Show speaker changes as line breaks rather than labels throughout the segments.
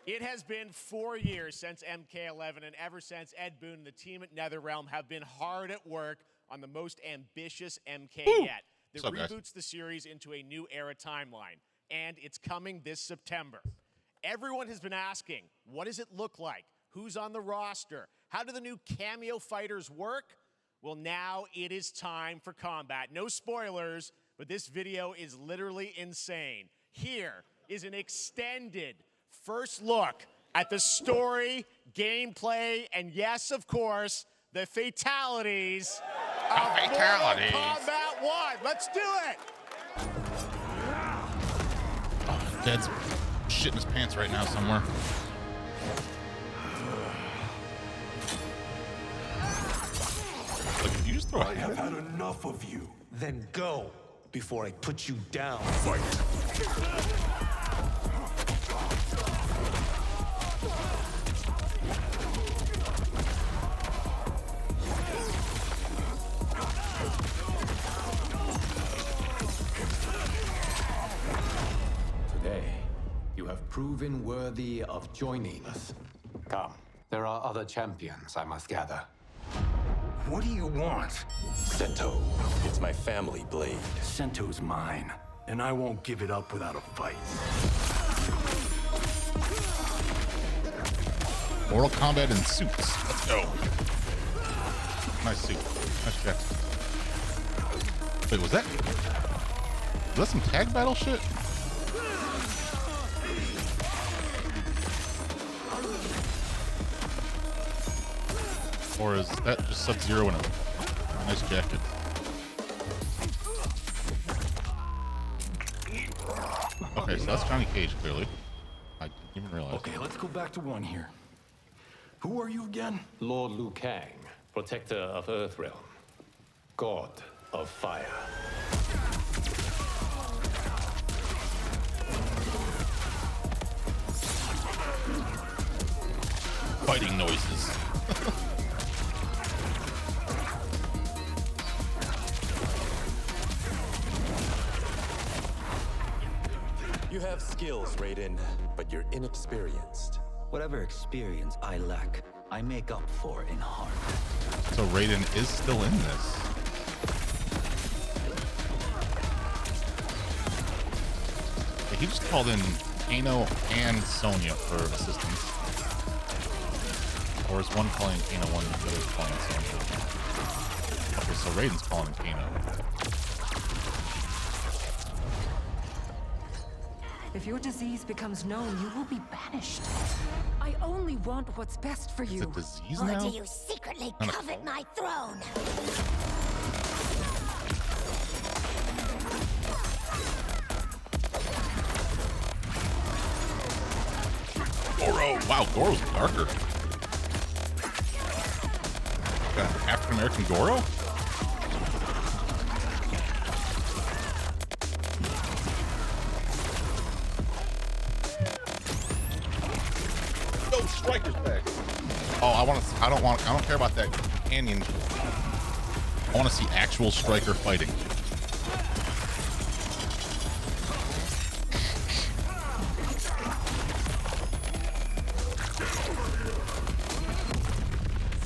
It has been 4 years since MK11, and ever since, Ed Boon and the team at NetherRealm have been hard at work on the most ambitious MK yet. That reboots the series into a new era timeline, and it's coming this September. Everyone has been asking, what does it look like? Who's on the roster? How do the new cameo fighters work? Well, now it is time for combat. No spoilers, but this video is literally insane. Here is an extended first look at the story, gameplay, and yes, of course, the fatalities of Mortal Kombat 1. Let's do it!
Oh, Dead's shitting his pants right now somewhere. Look, you just throw
I have had enough of you.
Then go before I put you down.
Fight.
Today, you have proven worthy of joining us. Come, there are other champions I must gather.
What do you want?
Sento. It's my family blade.
Sento's mine, and I won't give it up without a fight.
Mortal Kombat in suits. Let's go. Nice suit. Nice check. Wait, was that some tag battle shit? Or is that just Sub-Zero in a nice jacket? Okay, so that's Johnny Cage, clearly. I didn't even realize.
Okay, let's go back to one here. Who are you again?
Lord Liu Kang, protector of Earthrealm, god of fire.
Fighting noises.
You have skills, Raiden, but you're inexperienced.
Whatever experience I lack, I make up for in heart.
So Raiden is still in this. He just called in Kano and Sonya for assistance. Or is one calling Kano, one the other calling Sonya? Okay, so Raiden's calling Kano.
If your disease becomes known, you will be banished. I only want what's best for
It's
you.
a disease
Or
now?
do you secretly
Kinda
covet
cool.
my throne?
Goro! Wow, Goro's darker. Got an African-American Goro? No, Striker's back. Oh, I don't care about that canyon. I want to see actual Striker fighting.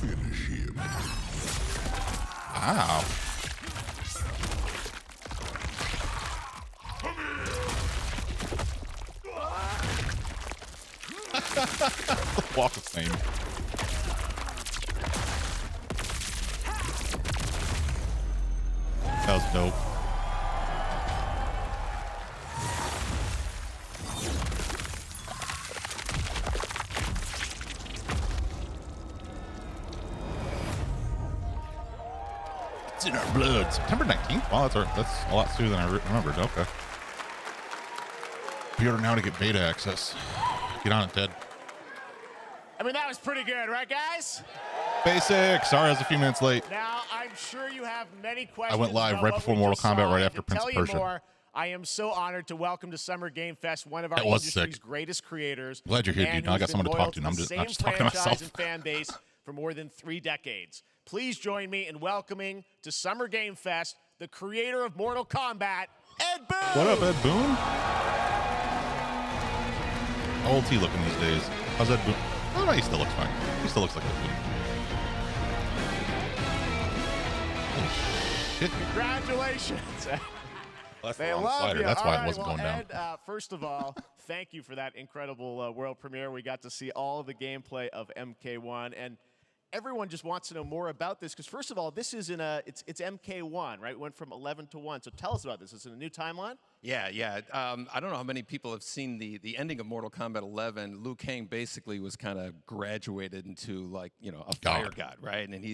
Finish him.
Wow. Walk of Fame. That was dope. It's in our blood. September 19th? Wow, that's a lot sooner than I remembered. Okay. Pre-order now to get beta access. Get on it, Ted.
I mean, that was pretty good, right, guys?
Basic. Sorry, I was a few minutes late.
Now, I'm sure you have many questions.
I went live
about
right
what
before
we
Mortal
just
Kombat,
saw.
right
And
after
to
Prince
tell
of
you
Persia.
more, I am so honored to welcome to Summer Game Fest one of our
That was
industry's
sick.
greatest creators.
Glad you're here,
man
dude. Now I
who's
got
been
someone to
loyal
talk to, and I'm
the
just
same
not just talking to
franchise
myself.
and fan base for more than 3 decades. Please join me in welcoming to Summer Game Fest the creator of Mortal Kombat, Ed Boon.
What up, Ed Boon? How old's he looking these days? How's that? Oh, no, he still looks fine. He still looks like a dude. Oh, shit.
Congratulations.
That's
They
the wrong
love
slider.
you.
That's
All
why
right,
it wasn't
well,
going down.
Ed, first of all, thank you for that incredible world premiere. We got to see all of the gameplay of MK1, and everyone just wants to know more about this because, first of all, this is it's MK1, right? It went from 11 to 1. So tell us about this. Is it a new timeline?
Yeah. I don't know how many people have seen the ending of Mortal Kombat 11. Liu Kang basically was kind of graduated into a fire god, right? And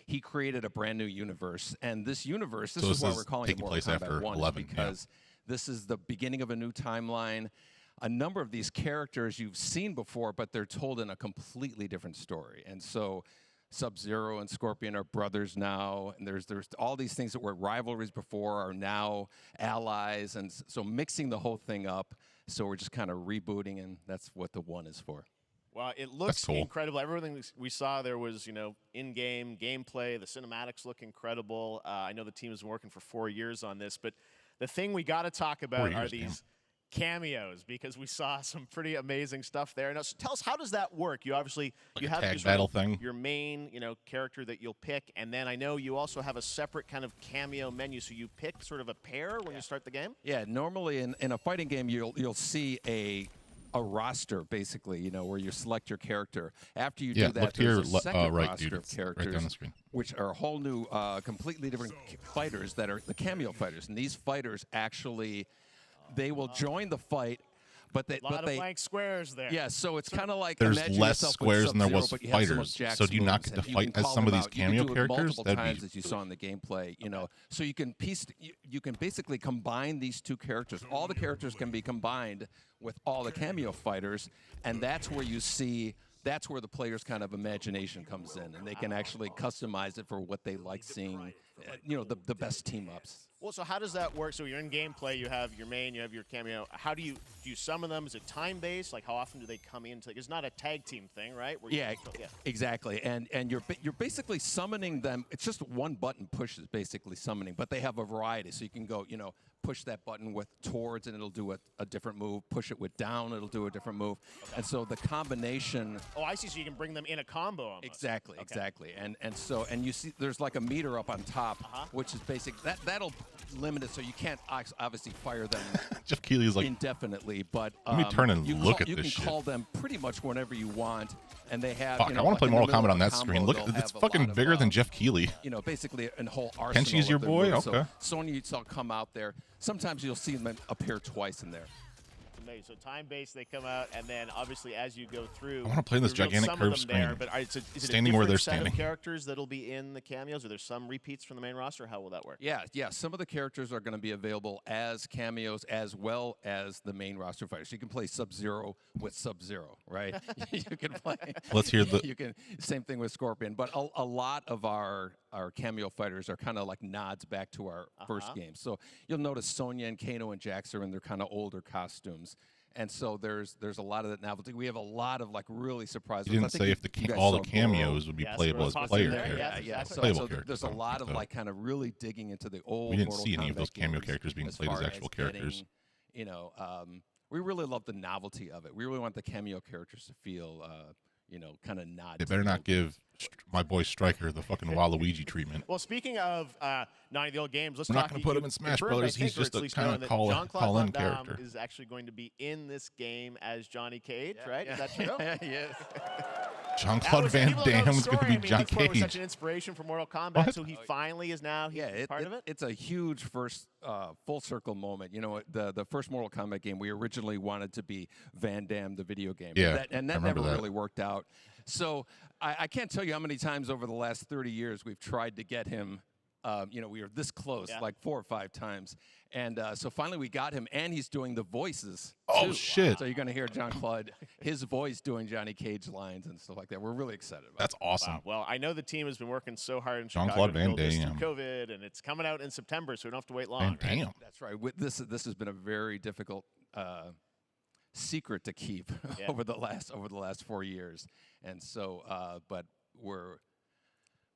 he created a brand new universe. And this universe, this is why we're calling it Mortal Kombat 1
11,
because this is the beginning of a new timeline. A number of these characters you've seen before, but they're told in a completely different story. And so Sub-Zero and Scorpion are brothers now, and there's all these things that were rivalries before are now allies, and so mixing the whole thing up. So we're just kind of rebooting, and that's what the 1 is for.
Well, it looks
cool.
incredible. Everything we saw there was, in-game gameplay. The cinematics look incredible. I know the team has been working for 4 years on this, but the thing we got to talk about are these cameos because we saw some pretty amazing stuff there. Now, so tell us, how does that work? You obviously you have
tag battle thing.
Your main, character that you'll pick, and then I know you also have a separate kind of cameo menu. So you pick sort of a pair when you start the game.
Yeah, normally in a fighting game you'll see a roster basically, where you select your character. After you do that,
look to your
there's a second
right,
roster
dude.
of characters,
right down the screen,
which are whole new, completely different fighters that are the cameo fighters, and these fighters actually. They will join the fight, but they
a lot of blank squares there.
Yeah, so it's kind of like
there's
imagine
less
yourself
squares
with
than there was
Sub-Zero, but you have some of
fighters.
Jack's
So do you not
moves,
get to
and you
fight
can
as
call
some of
them
these
out. You
cameo
can do it
characters?
multiple
That'd be
times, as you saw in the gameplay. So you can you can basically combine these two characters. All the characters can be combined with all the cameo fighters, and that's where you see. That's where the player's kind of imagination comes in, and they can actually customize it for what they like seeing. The best team ups.
Well, so how does that work? So you're in gameplay, you have your main, you have your cameo. How do you summon them? Is it time-based? Like, how often do they come in? It's not a tag team thing, right?
Exactly. And you're basically summoning them. It's just one button push is basically summoning, but they have a variety. So you can go, push that button with towards, and it'll do a different move. Push it with down, it'll do a different move. Okay. And so the combination.
Oh, I see. So you can bring them in a combo almost.
Exactly. And you see, there's like a meter up on top, which is basic. That'll limit it, so you can't obviously fire them.
Jeff Keighley is like
indefinitely, but
let me turn and look at this shit.
You can call them pretty much whenever you want, and they have.
Fuck, I want to play Mortal Kombat on that screen. Look, it's fucking bigger than Jeff Keighley.
Basically a whole arsenal.
Kenshi's your boy?
Moves.
Okay.
So Sonya You'll come out there. Sometimes you'll see them appear twice in there.
So time-based, they come out, and then obviously as you go through,
I want to play this gigantic curved screen.
There, but is
standing
it a
where they're
set
standing.
Of characters that'll be in the cameos? Are there some repeats from the main roster? How will that work?
Yeah. Some of the characters are going to be available as cameos as well as the main roster fighters. You can play Sub-Zero with Sub-Zero, right? You can play.
Let's hear the.
You can same thing with Scorpion, but a lot of our cameo fighters are kind of like nods back to our first game. So you'll notice Sonya and Kano and Jax are in their kind of older costumes. And so there's a lot of that novelty. We have a lot of really surprising.
You didn't say if all the cameos would be playable as player characters.
Yeah.
So
there's a lot of kind of really digging into the old.
We didn't
Mortal
see any
Kombat
of those cameo
games
characters being played as actual characters.
We really love the novelty of it. We really want the cameo characters to feel, kind of nod.
They better not give my boy Stryker the fucking Waluigi treatment.
Well, speaking of 90 the old games, let's
We're
talk.
not going to put him in Smash Brothers. He's just a kind of call-in character.
Is actually going to be in this game as Johnny Cage, right?
Yeah.
Is that true?
Yes.
Jean-Claude Van Damme is going to be John
Cage. Was
Cage.
such an inspiration for Mortal Kombat, so he finally is now part of it.
It's a huge first full circle moment. The first Mortal Kombat game, we originally wanted to be Van Damme, the video game.
Yeah,
and that never really worked out. So I can't tell you how many times over the last 30 years we've tried to get him. We were this close, like 4 or 5 times. And so finally we got him, and he's doing the voices,
too.
Oh,
shit.
So you're going to hear Jean-Claude, his voice doing Johnny Cage lines and stuff like that. We're really excited about
That's awesome.
Wow. Well, I know the team has been working so hard in Chicago
Jean-Claude
to
Van
build this
Damme.
through COVID, and it's coming out in September, so we don't have to wait long.
Van Damme.
Right?
That's right. This has been a very difficult secret to keep over the last 4 years, and so but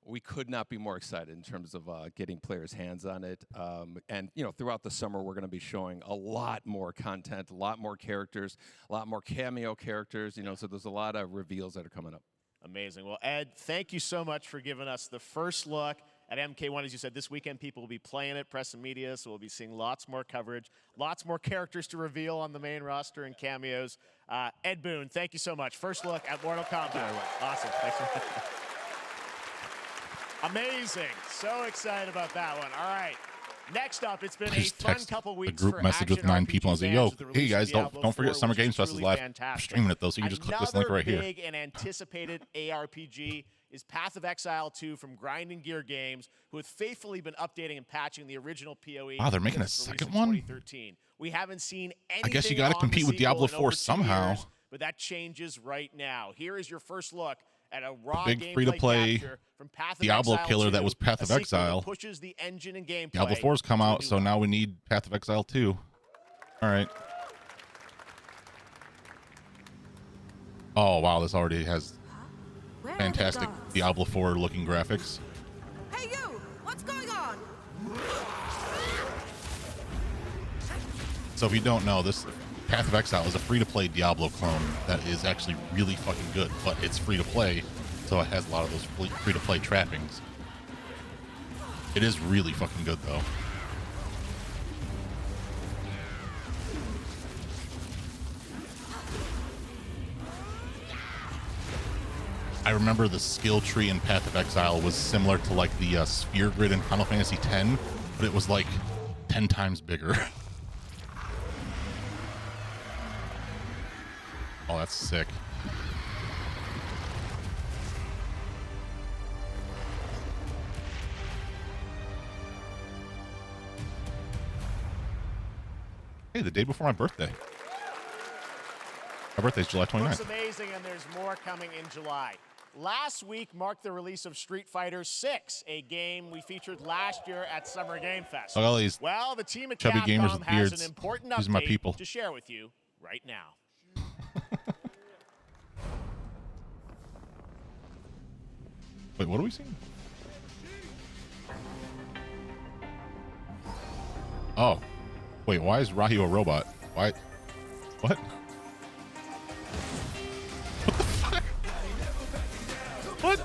we could not be more excited in terms of getting players' hands on it. And, throughout the summer, we're going to be showing a lot more content, a lot more characters, a lot more cameo characters, so there's a lot of reveals that are coming up.
Amazing. Well, Ed, thank you so much for giving us the first look at MK1. As you said, this weekend people will be playing it, press and media, so we'll be seeing lots more coverage, lots more characters to reveal on the main roster and cameos. Ed Boon, thank you so much. First look at Mortal Kombat. Awesome. Thanks for that. Amazing. So excited about that one. All right. Next up, it's been a fun couple weeks.
A group message with 9 people and say, "Yo, hey guys, don't forget Summer Games Fest is live. I'm streaming it though, so you can just click this link right here."
Another big and anticipated ARPG is Path of Exile 2 from Grinding Gear Games, who have faithfully been updating and patching the original PoE.
Wow, they're making a second one?
2013. We haven't seen anything.
I guess you got to compete with Diablo 4 somehow.
Years, but that changes right now. Here is your first look at a raw
big free-to-play
from Path of
Diablo
Exile
killer
2,
that was Path of Exile.
Pushes the engine and gameplay.
Diablo 4's come out, so now we need Path of Exile 2. All right. Oh, wow, this already has fantastic Diablo 4 looking graphics.
Hey you! What's going on?
So if you don't know, this Path of Exile is a free-to-play Diablo clone that is actually really fucking good, but it's free-to-play, so it has a lot of those free-to-play trappings. It is really fucking good, though. I remember the skill tree in Path of Exile was similar to like the sphere grid in Final Fantasy X, but it was like 10 times bigger. Oh, that's sick. Hey, the day before my birthday. My birthday's July 29th.
Looks amazing, and there's more coming in July. Last week marked the release of Street Fighter 6, a game we featured last year at Summer Game Fest.
Look at all these
well, the team at
chubby
Capcom
gamers with
has
beards.
an important
These are my
update
people.
to share with you right now.
Wait, what are we seeing? Oh. Wait, why is Ryu a robot? Why? What? What the fuck? What?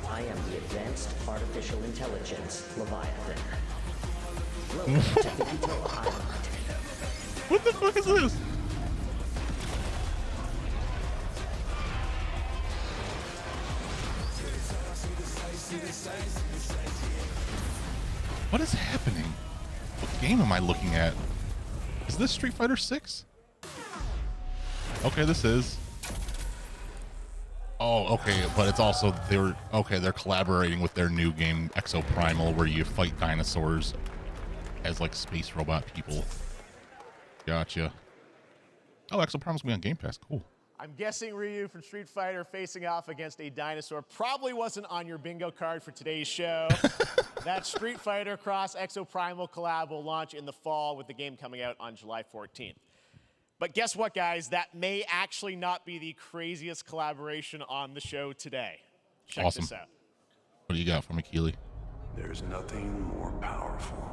I am the Advanced Artificial Intelligence, Leviathan.
What the fuck is this? What is happening? What game am I looking at? Is this Street Fighter 6? Okay, this is. Oh, okay, but it's also they're collaborating with their new game Exoprimal, where you fight dinosaurs as like space robot people. Gotcha. Oh, Exoprimal's gonna be on Game Pass. Cool.
I'm guessing Ryu from Street Fighter facing off against a dinosaur probably wasn't on your bingo card for today's show. That Street Fighter Cross Exoprimal collab will launch in the fall, with the game coming out on July 14th. But guess what, guys? That may actually not be the craziest collaboration on the show today. Check
Awesome.
this out.
What do you got for me, Keely?
There's nothing more powerful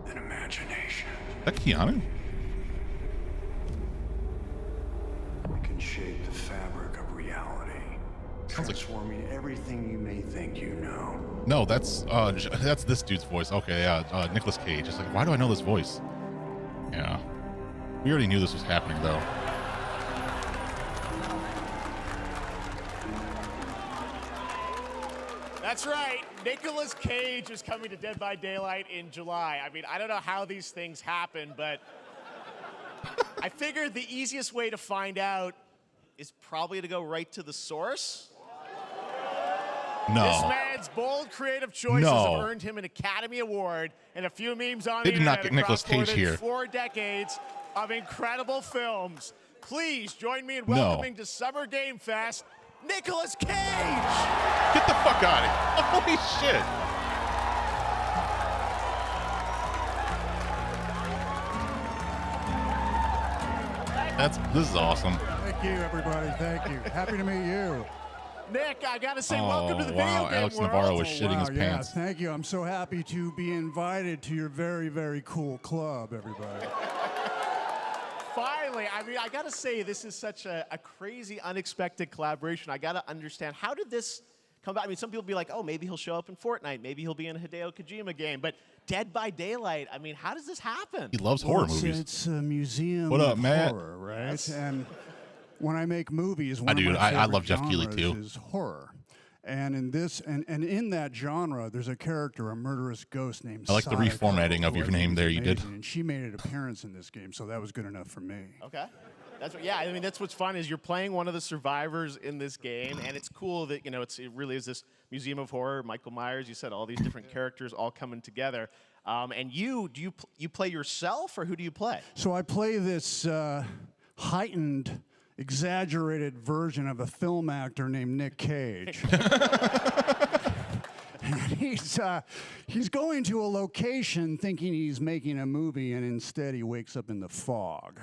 than imagination.
Is that Keanu?
We can shape the fabric of reality, transforming everything you may think you know.
No, that's this dude's voice. Okay, yeah, Nicolas Cage. It's like, why do I know this voice? Yeah. We already knew this was happening, though.
That's right. Nicolas Cage is coming to Dead by Daylight in July. I mean, I don't know how these things happen, but I figured the easiest way to find out is probably to go right to the source.
No.
This man's bold creative choices have earned him an Academy Award and a few memes on
They
the
did not
internet
get
across
Nicolas Cage
more than
here.
4 decades of incredible films. Please join me in welcoming to Summer Game Fest, Nicolas Cage!
Get the fuck out of here. Holy shit. This is awesome.
Thank you, everybody. Thank you. Happy to meet you.
Nick, I gotta say, welcome to the video game
Alex
world.
Navarro was shitting his
Wow,
pants.
Yeah, thank you. I'm so happy to be invited to your very, very cool club, everybody.
Finally, I mean, I gotta say, this is such a crazy, unexpected collaboration. I gotta understand, how did this come about? I mean, some people be like, oh, maybe he'll show up in Fortnite, maybe he'll be in a Hideo Kojima game, but Dead by Daylight, I mean, how does this happen?
He loves horror movies.
It's a museum
What up,
of
Matt?
horror, right? Yes. And when I make movies, one
I
of
do.
my
I
favorite
love Jeff Keighley,
genres
too.
is horror. And in this, and in that genre, there's a character, a murderous ghost named
I like the
Sayako,
reformatting of
who
your
I think
name
is
there. You did.
amazing, and she made an appearance in this game, so that was good enough for me.
Okay. That's what, yeah, I mean, that's what's fun is you're playing one of the survivors in this game, and it's cool that, you know, it really is this museum of horror. Michael Myers, you said all these different characters all coming together. And you play yourself, or who do you play? So
I play this heightened, exaggerated version of a film actor named Nick Cage. And he's going to a location thinking he's making a movie, and instead he wakes up in the fog.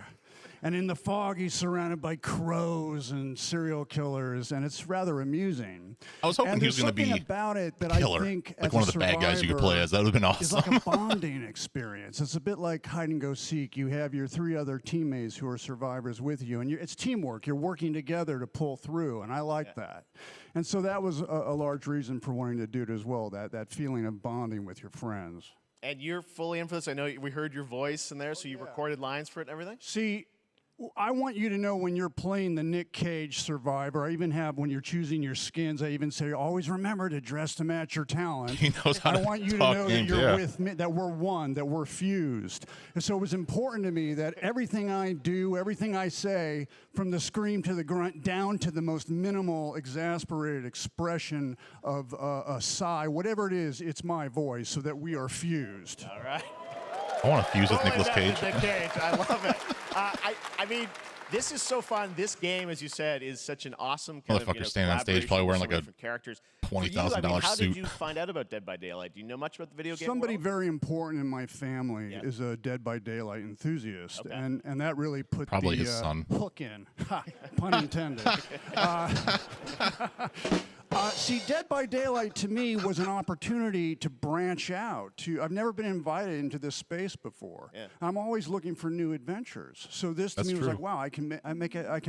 And in the fog, he's surrounded by crows and serial killers, and it's rather amusing.
I was hoping
and
he was going to be
about it that
killer,
I think
like one of the bad guys you could play as. That would have been awesome.
It's like a bonding experience. It's a bit like hide and go seek. You have your 3 other teammates who are survivors with you, and it's teamwork. You're working together to pull through, and I like that. And so that was a large reason for wanting to do it as well, that feeling of bonding with your friends.
And you're fully in for this. I know we heard your voice in there, so you recorded lines for it and everything?
See, I want you to know when you're playing the Nick Cage survivor, I even have when you're choosing your skins, I even say, always remember to dress to match your talent.
He knows how
I
to
want you to
talk
know
games,
that you're
yeah.
with me, that we're one, that we're fused. And so it was important to me that everything I do, everything I say, from the scream to the grunt, down to the most minimal, exasperated expression of a sigh, whatever it is, it's my voice, so that we are fused.
All right.
I want to fuse with Nicolas Cage.
Nick Cage. I love it. I mean, this is so fun. This game, as you said, is such an awesome kind of,
Motherfucker standing on stage probably wearing like a
characters.
$20,000
How
suit.
did you find out about Dead by Daylight? Do you know much about the video game
Somebody
world?
very important in my family is a Dead by Daylight enthusiast,
Okay.
and that really put
Probably
the
his son.
hook in. Ha, pun intended. See, Dead by Daylight to me was an opportunity to branch out. I've never been invited into this space before.
Yeah.
I'm always looking for new adventures. So this to
That's
me was
true.
like, wow, I can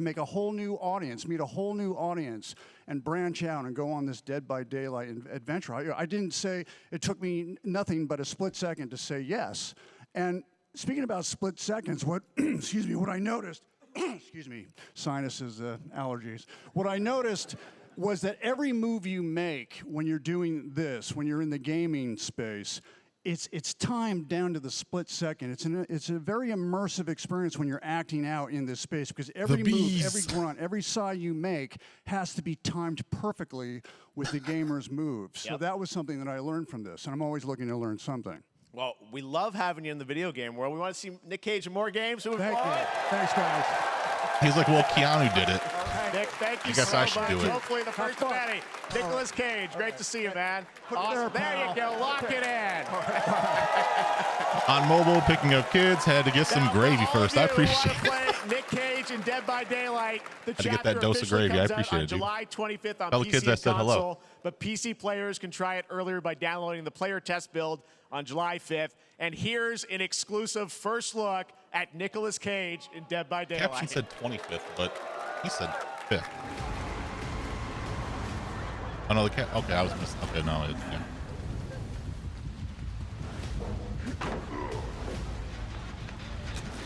make a whole new audience, meet a whole new audience, and branch out and go on this Dead by Daylight adventure. I didn't say, it took me nothing but a split second to say yes. And speaking about split seconds, what excuse me, what I noticed, excuse me, sinuses, allergies. What I noticed was that every move you make when you're doing this, when you're in the gaming space, it's timed down to the split second. It's a very immersive experience when you're acting out in this space, because every move, every grunt, every sigh you make has to be timed perfectly with the gamer's moves. So that was something that I learned from this, and I'm always looking to learn something.
Well, we love having you in the video game world. We want to see Nick Cage in more games.
Thank you. Thanks, guys.
He's like, well, Keanu did it.
Nick, thank you
I guess
so
I should
much.
do it.
Hopefully the first of many. Nicolas Cage, great to see you, man. Awesome. There you go. Lock it in.
On mobile, picking up kids, had to get some gravy first. I appreciate it.
Nick Cage in Dead by Daylight. The
Had to get
chapter
that dose of
officially
gravy. I
comes out
appreciate
on
it, dude.
July 25th on
Tell the
PC
kids I
and
said hello.
console, but PC players can try it earlier by downloading the player test build on July 5th. And here's an exclusive first look at Nicolas Cage in Dead by Daylight.
Caption said 25th, but he said 5th. Oh, no, the cat. Okay, I was missing. Okay, no, yeah.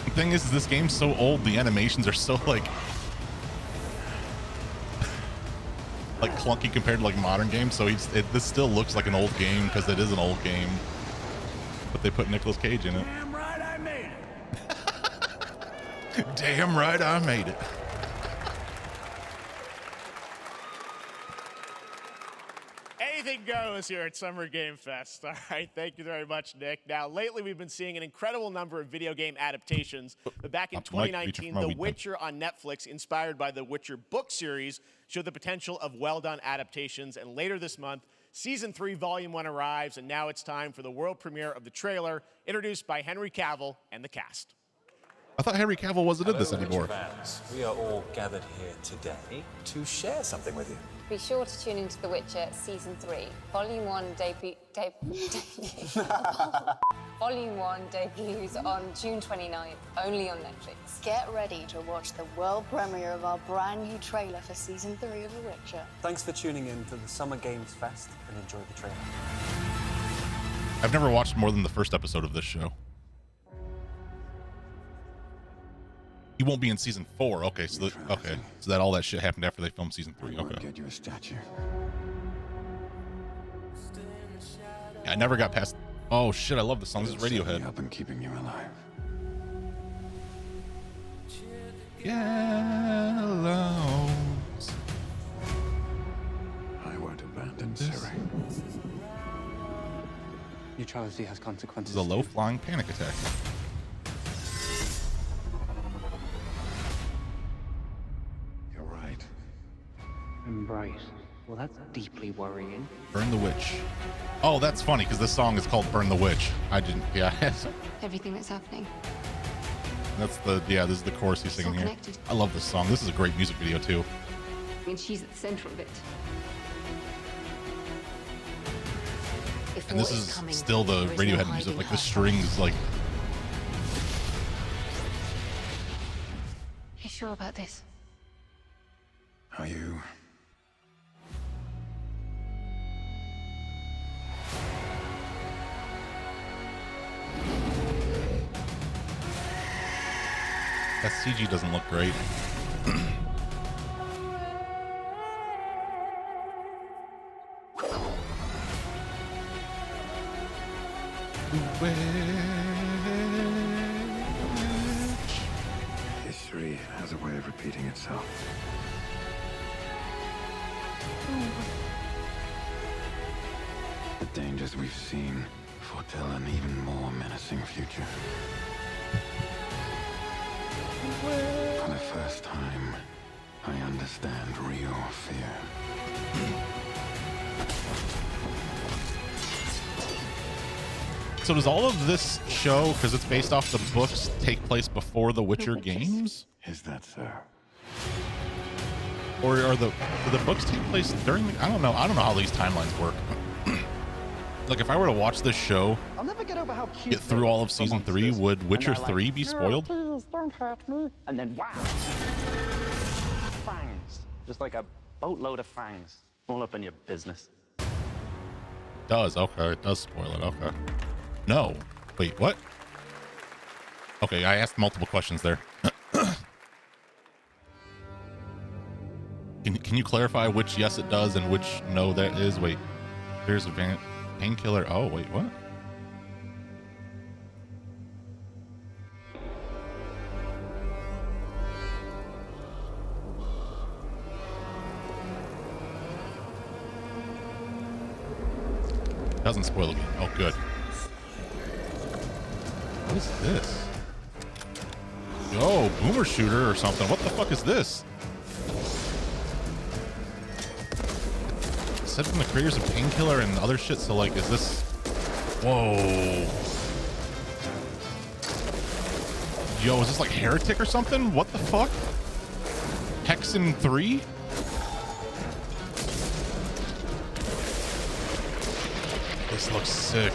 The thing is, this game's so old, the animations are so, like clunky compared to, like, modern games, so this still looks like an old game, because it is an old game. But they put Nicolas Cage in it.
Damn right I made it.
Damn right I made it.
Anything goes here at Summer Game Fest. All right, thank you very much, Nick. Now, lately we've been seeing an incredible number of video game adaptations. But back in 2019, The Witcher on Netflix, inspired by the Witcher book series, showed the potential of well-done adaptations. And later this month, Season 3, Volume 1 arrives, and now it's time for the world premiere of the trailer, introduced by Henry Cavill and the cast.
I thought Henry Cavill wasn't in this
Hello,
anymore.
Witcher fans. We are all gathered here today to share something with you.
Be sure to tune into The Witcher Season 3. Volume 1 Volume 1 debuts on June 29th, only on Netflix.
Get ready to watch the world premiere of our brand new trailer for Season 3 of The Witcher.
Thanks for tuning in to the Summer Games Fest and enjoy the trailer.
I've never watched more than the first episode of this show. He won't be in season 4. Okay, so so that all that shit happened after they filmed season 3. Okay.
Get you a statue.
Yeah, I never got past. Oh shit! I love the song. This is Radiohead.
Up and keeping you alive.
Gallows.
I won't abandon Ciri.
Neutrality has consequences.
This is a low-flying panic attack.
You're right.
Embrace. Well, that's deeply worrying.
Burn the Witch. Oh, that's funny because this song is called "Burn the Witch." I didn't. Yeah.
Everything that's happening.
That's the. Yeah, this is the chorus he's singing here.
Connected.
I love this song. This is a great music video too.
I mean, she's at the center of it. If
And this
what
is
coming,
still the
there is no
Radiohead
hiding
music. Like
her.
the strings, like.
You sure about this?
Are you?
That CG doesn't look great.
History has a way of repeating itself. The dangers we've seen foretell an even more menacing future. For the first time, I understand real fear.
So does all of this show, because it's based off the books, take place before the Witcher games?
Is that so?
Or do the books take place during the, I don't know how these timelines work. Like if I were to watch this show,
I'll never get over how cute
get through all of season 3, would Witcher 3 be spoiled?
Please don't hurt me. And then wow, fangs, just like a boatload of fangs, all up in your business.
Does, okay, it does spoil it, okay. No, wait, what? Okay, I asked multiple questions there. Can you clarify which yes it does and which no that is? Wait, there's a painkiller. Oh, wait, what? Doesn't spoil the game. Oh, good. What is this? Yo, boomer shooter or something. What the fuck is this? Said from the creators of Painkiller and other shit, so like, is this... Whoa. Yo, is this like Heretic or something? What the fuck? Hexen 3? This looks sick.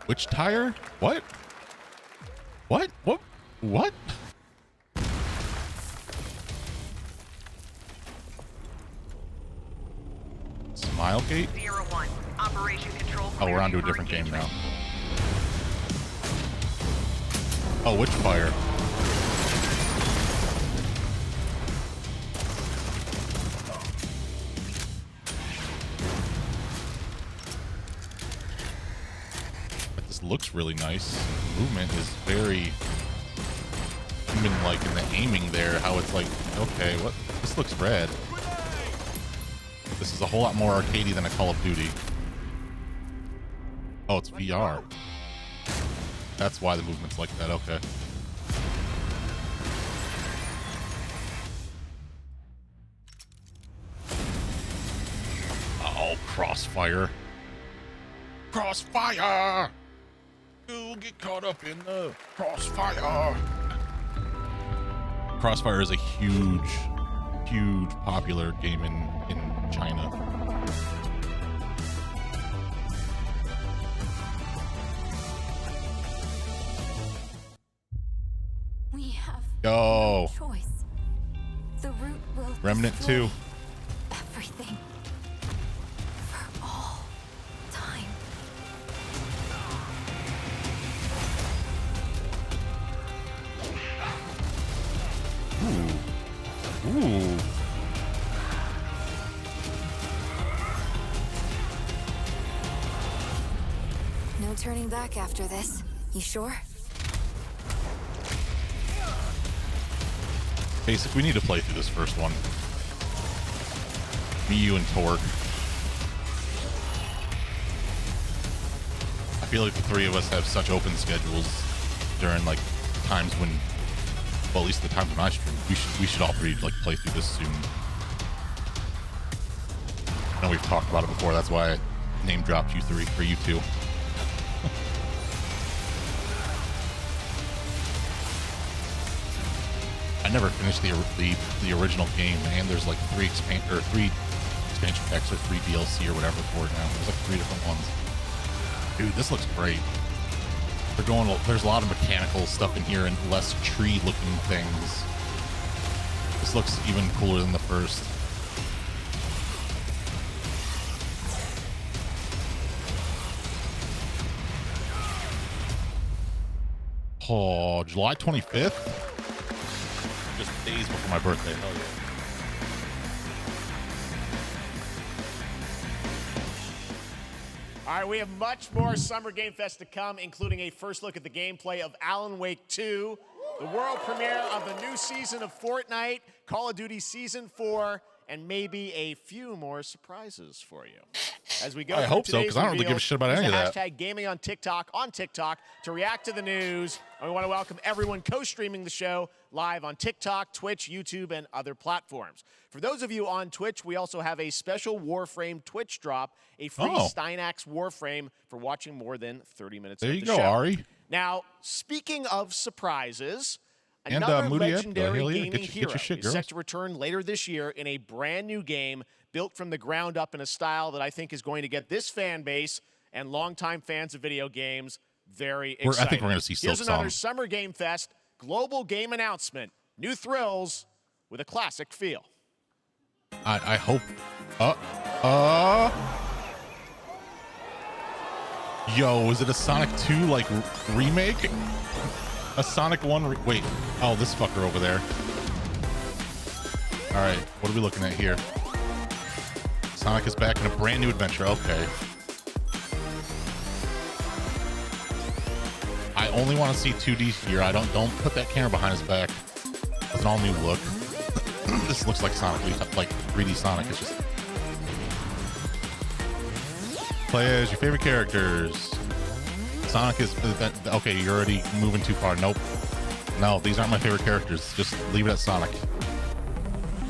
Witch tire? What? What? What? What? Smilegate?
01. Operation Control.
Oh, we're on to a different game now. Oh, Witchfire. But this looks really nice. The movement is very human-like in the aiming there. How it's like, okay, what? This looks rad. This is a whole lot more arcadey than a Call of Duty. Oh, it's VR. That's why the movement's like that, okay. Oh, Crossfire. Crossfire! You'll get caught up in the crossfire. Crossfire is a huge popular game in China.
We have
no
choice. The root will
Remnant
destroy
2.
everything for all time.
Ooh.
No turning back after this. You sure?
Basic, we need to play through this first one. Me, you, and Torg. I feel like the three of us have such open schedules during like times when, well, at least the times when I stream. We should all three like play through this soon. I know we've talked about it before. That's why I name dropped you three or you two. I never finished the original game, and there's like three expansion packs or 3 DLC or whatever for it now. There's like 3 different ones. Dude, this looks great. There's a lot of mechanical stuff in here and less tree-looking things. This looks even cooler than the first. Oh, July 25th? Just days before my birthday. Hell yeah.
All right, we have much more Summer Game Fest to come, including a first look at the gameplay of Alan Wake 2, the world premiere of the new season of Fortnite, Call of Duty Season 4, and maybe a few more surprises for you. As we go,
I hope so, because I don't really give a shit about any of that.
Hashtag gaming on TikTok to react to the news. And we want to welcome everyone co-streaming the show live on TikTok, Twitch, YouTube, and other platforms. For those of you on Twitch, we also have a special Warframe Twitch drop, a free Steinax Warframe for watching more than 30 minutes of the show.
There you go, Ari.
Now, speaking of surprises,
And,
another
Moody
legendary
Ed,
gaming
get your
hero
shit,
is
girls.
set to return later this year in a brand new game built from the ground up in a style that I think is going to get this fan base and longtime fans of video games very excited.
I think we're going to see
Here's another
Silksong.
Summer Game Fest global game announcement. New thrills with a classic feel.
I hope. Yo, is it a Sonic 2 like remake? A Sonic 1 wait. Oh, this fucker over there. All right, what are we looking at here? Sonic is back in a brand new adventure. Okay. I only want to see 2D here. Don't put that camera behind his back. With an all new look. This looks like Sonic, like 3D Sonic. It's just play as your favorite characters. Sonic is okay. You're already moving too far. Nope. No, these aren't my favorite characters. Just leave it at Sonic.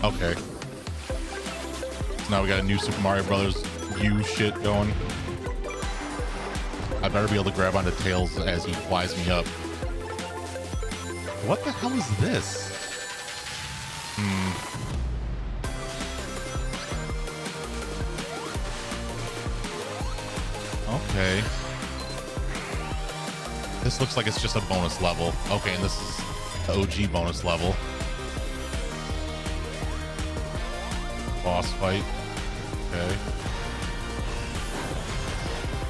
Okay. So now we got a new Super Mario Brothers U shit going. I better be able to grab onto Tails as he flies me up. What the hell is this? Okay. This looks like it's just a bonus level. Okay, and this is the OG bonus level. Boss fight. Okay.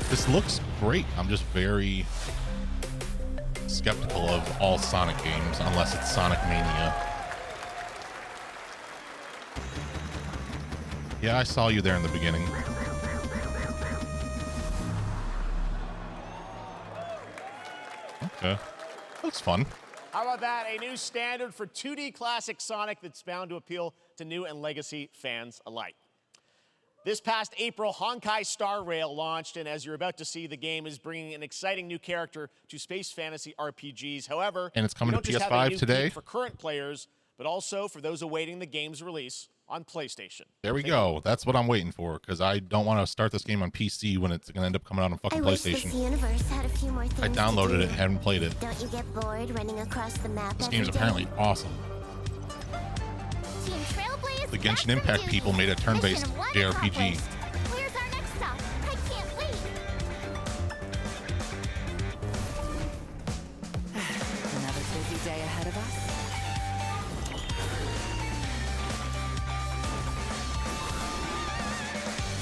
This looks great. I'm just very skeptical of all Sonic games unless it's Sonic Mania. Yeah, I saw you there in the beginning. Okay. Looks fun.
How about that? A new standard for 2D classic Sonic that's bound to appeal to new and legacy fans alike. This past April, Honkai Star Rail launched, and as you're about to see, the game is bringing an exciting new character to space fantasy RPGs. However,
and it's coming
we don't
to
just have a
PS5
new
today
peak for current players, but also for those awaiting the game's release on PlayStation.
There we go. That's what I'm waiting for, because I don't want to start this game on PC when it's going to end up coming out on fucking PlayStation.
This universe had a few more things
I downloaded
to
it, haven't played it.
Don't you get bored running across the map?
This game's apparently awesome.
Team Trailblaze,
The Genshin Impact people made a turn-based JRPG.
Where's our next stop? I can't wait.
Another busy day ahead of us.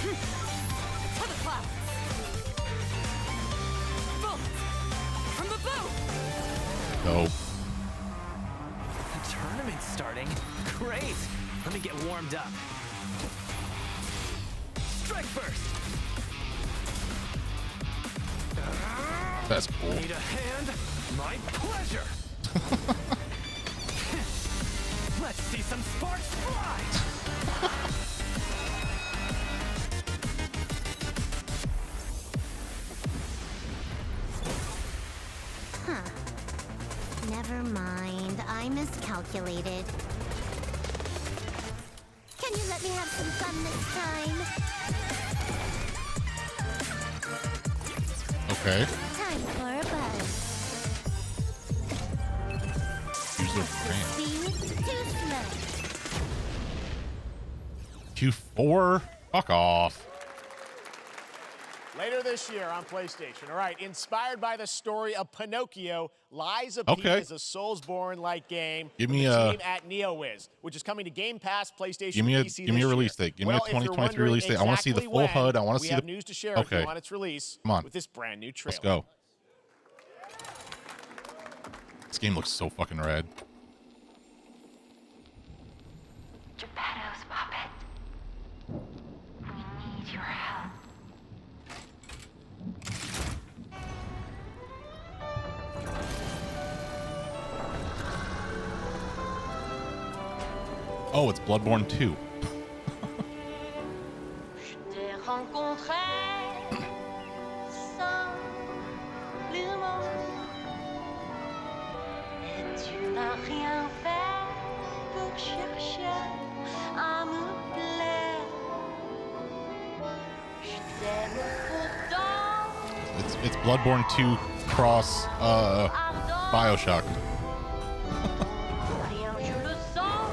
To the clouds! Bullets! From the bow!
Dope.
The tournament's starting. Great. Let me get warmed up. Strike first.
That's cool.
Need a hand? My pleasure. Let's see some sparks fly.
Huh. Never mind. I miscalculated. Can you let me have some fun this time?
Okay.
Time for a buzz.
User brand.
Speed too slow.
Q4? Fuck off.
Later this year on PlayStation. All right, inspired by the story of Pinocchio, Lies of P
Okay.
is a Soulsborne-like game.
Give
from
me
the
a-
team at NeoWiz, which is coming to Game Pass, PlayStation,
Give me a
PC
give me
this
a release
year.
date. Give me a
Well, if you're
2023
wondering
release date. I want to see the
exactly
full
when,
HUD. I want to
we
see
have
the.
news to share if
Okay.
you want its release
Come on.
with this brand new trailer.
Let's go. This game looks so fucking rad.
Geppetto's puppet. We need your help.
Oh, it's Bloodborne 2.
T'ai rencontré simplement et tu n'as rien fait pour chercher à me plaire. Je t'aime pourtant.
It's Bloodborne 2 cross BioShock.
Rien, je le sens.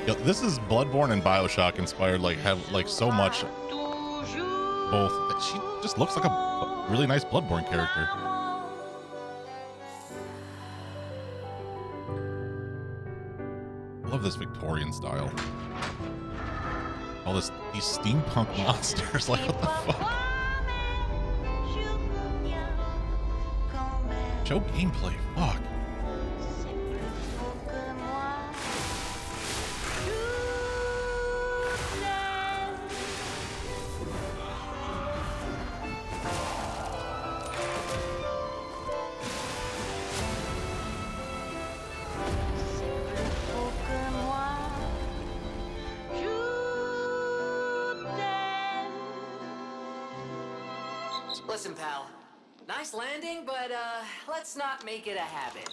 Yo, this is Bloodborne and BioShock inspired, like have like so much both. She just looks like a really nice Bloodborne character. I love this Victorian style. All these steampunk monsters, like what the fuck? Show gameplay, fuck.
Listen, pal. Nice landing, but let's not make it a habit.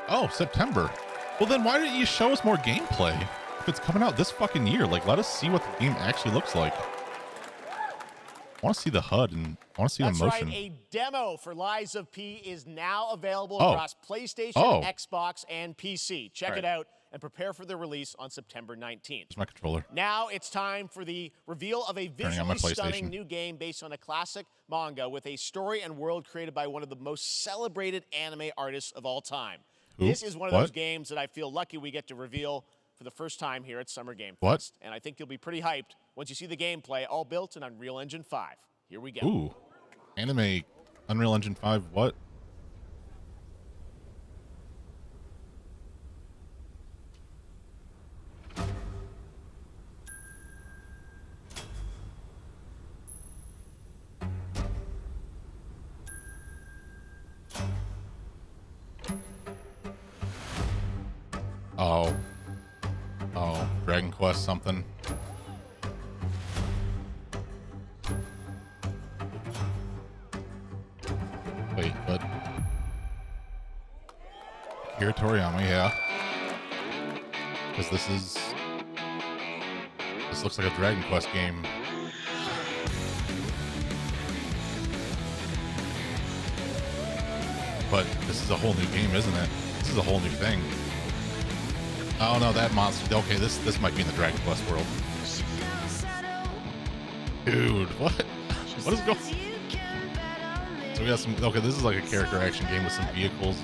Oh, September. Well, then why didn't you show us more gameplay? If it's coming out this fucking year, like, let us see what the game actually looks like. I want to see the HUD and I want to see
That's
the motion.
right. A demo for Lies of P is now available
Oh.
across PlayStation,
Oh.
Xbox, and PC. Check
All
it
right.
out and prepare for the release on September 19th.
Here's my controller.
Now it's time for the reveal of a
Turning on my
visually stunning
PlayStation.
new game based on a classic manga with a story and world created by one of the most celebrated anime artists of all time.
Who?
This is one of
What?
those games that I feel lucky we get to reveal for the first time here at Summer Game
What?
Fest. And I think you'll be pretty hyped once you see the gameplay, all built in Unreal Engine 5. Here we go.
Ooh. Anime Unreal Engine 5, what? Oh. Oh, Dragon Quest something. Wait, but Akira Toriyama, yeah. Because this looks like a Dragon Quest game. But this is a whole new game, isn't it? This is a whole new thing. Oh no, that monster. Okay, this might be in the Dragon Quest world. Dude, what? What is going on? So we got some. Okay, this is like a character action game with some vehicles.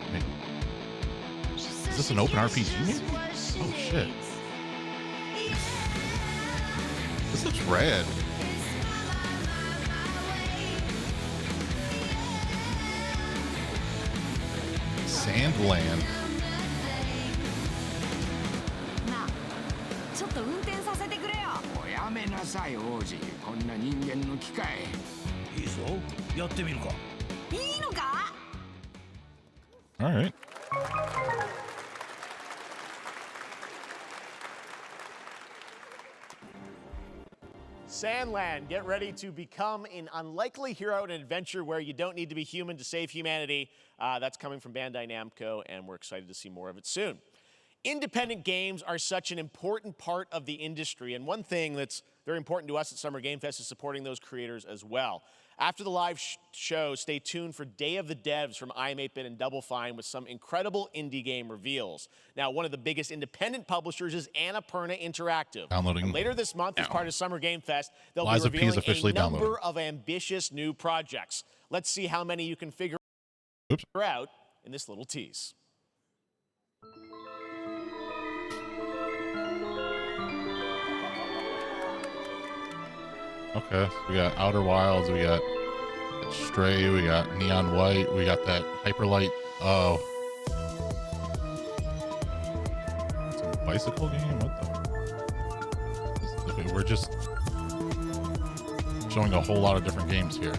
Is this an open RPG maybe? Oh shit. This looks rad. Sandland.
ちょっと運転させてくれよ。
おやめなさい王子、こんな人間の機械。いいぞ、やってみるか。
いいのか？
All right.
Sandland, get ready to become an unlikely hero in an adventure where you don't need to be human to save humanity. That's coming from Bandai Namco, and we're excited to see more of it soon. Independent games are such an important part of the industry, and one thing that's very important to us at Summer Game Fest is supporting those creators as well. After the live show, stay tuned for Day of the Devs from iam8bit and Double Fine with some incredible indie game reveals. Now, one of the biggest independent publishers is Annapurna Interactive.
Downloading
And later this month, as part of Summer Game Fest, they'll
Liza
be
P is
revealing
officially
a number
downloaded.
of ambitious new projects. Let's see how many you can figure out in this little tease.
Okay, so we got Outer Wilds, we got Stray, we got Neon White, we got that Hyperlight. Oh, it's a bicycle game. What the? Okay, we're just showing a whole lot of different games here.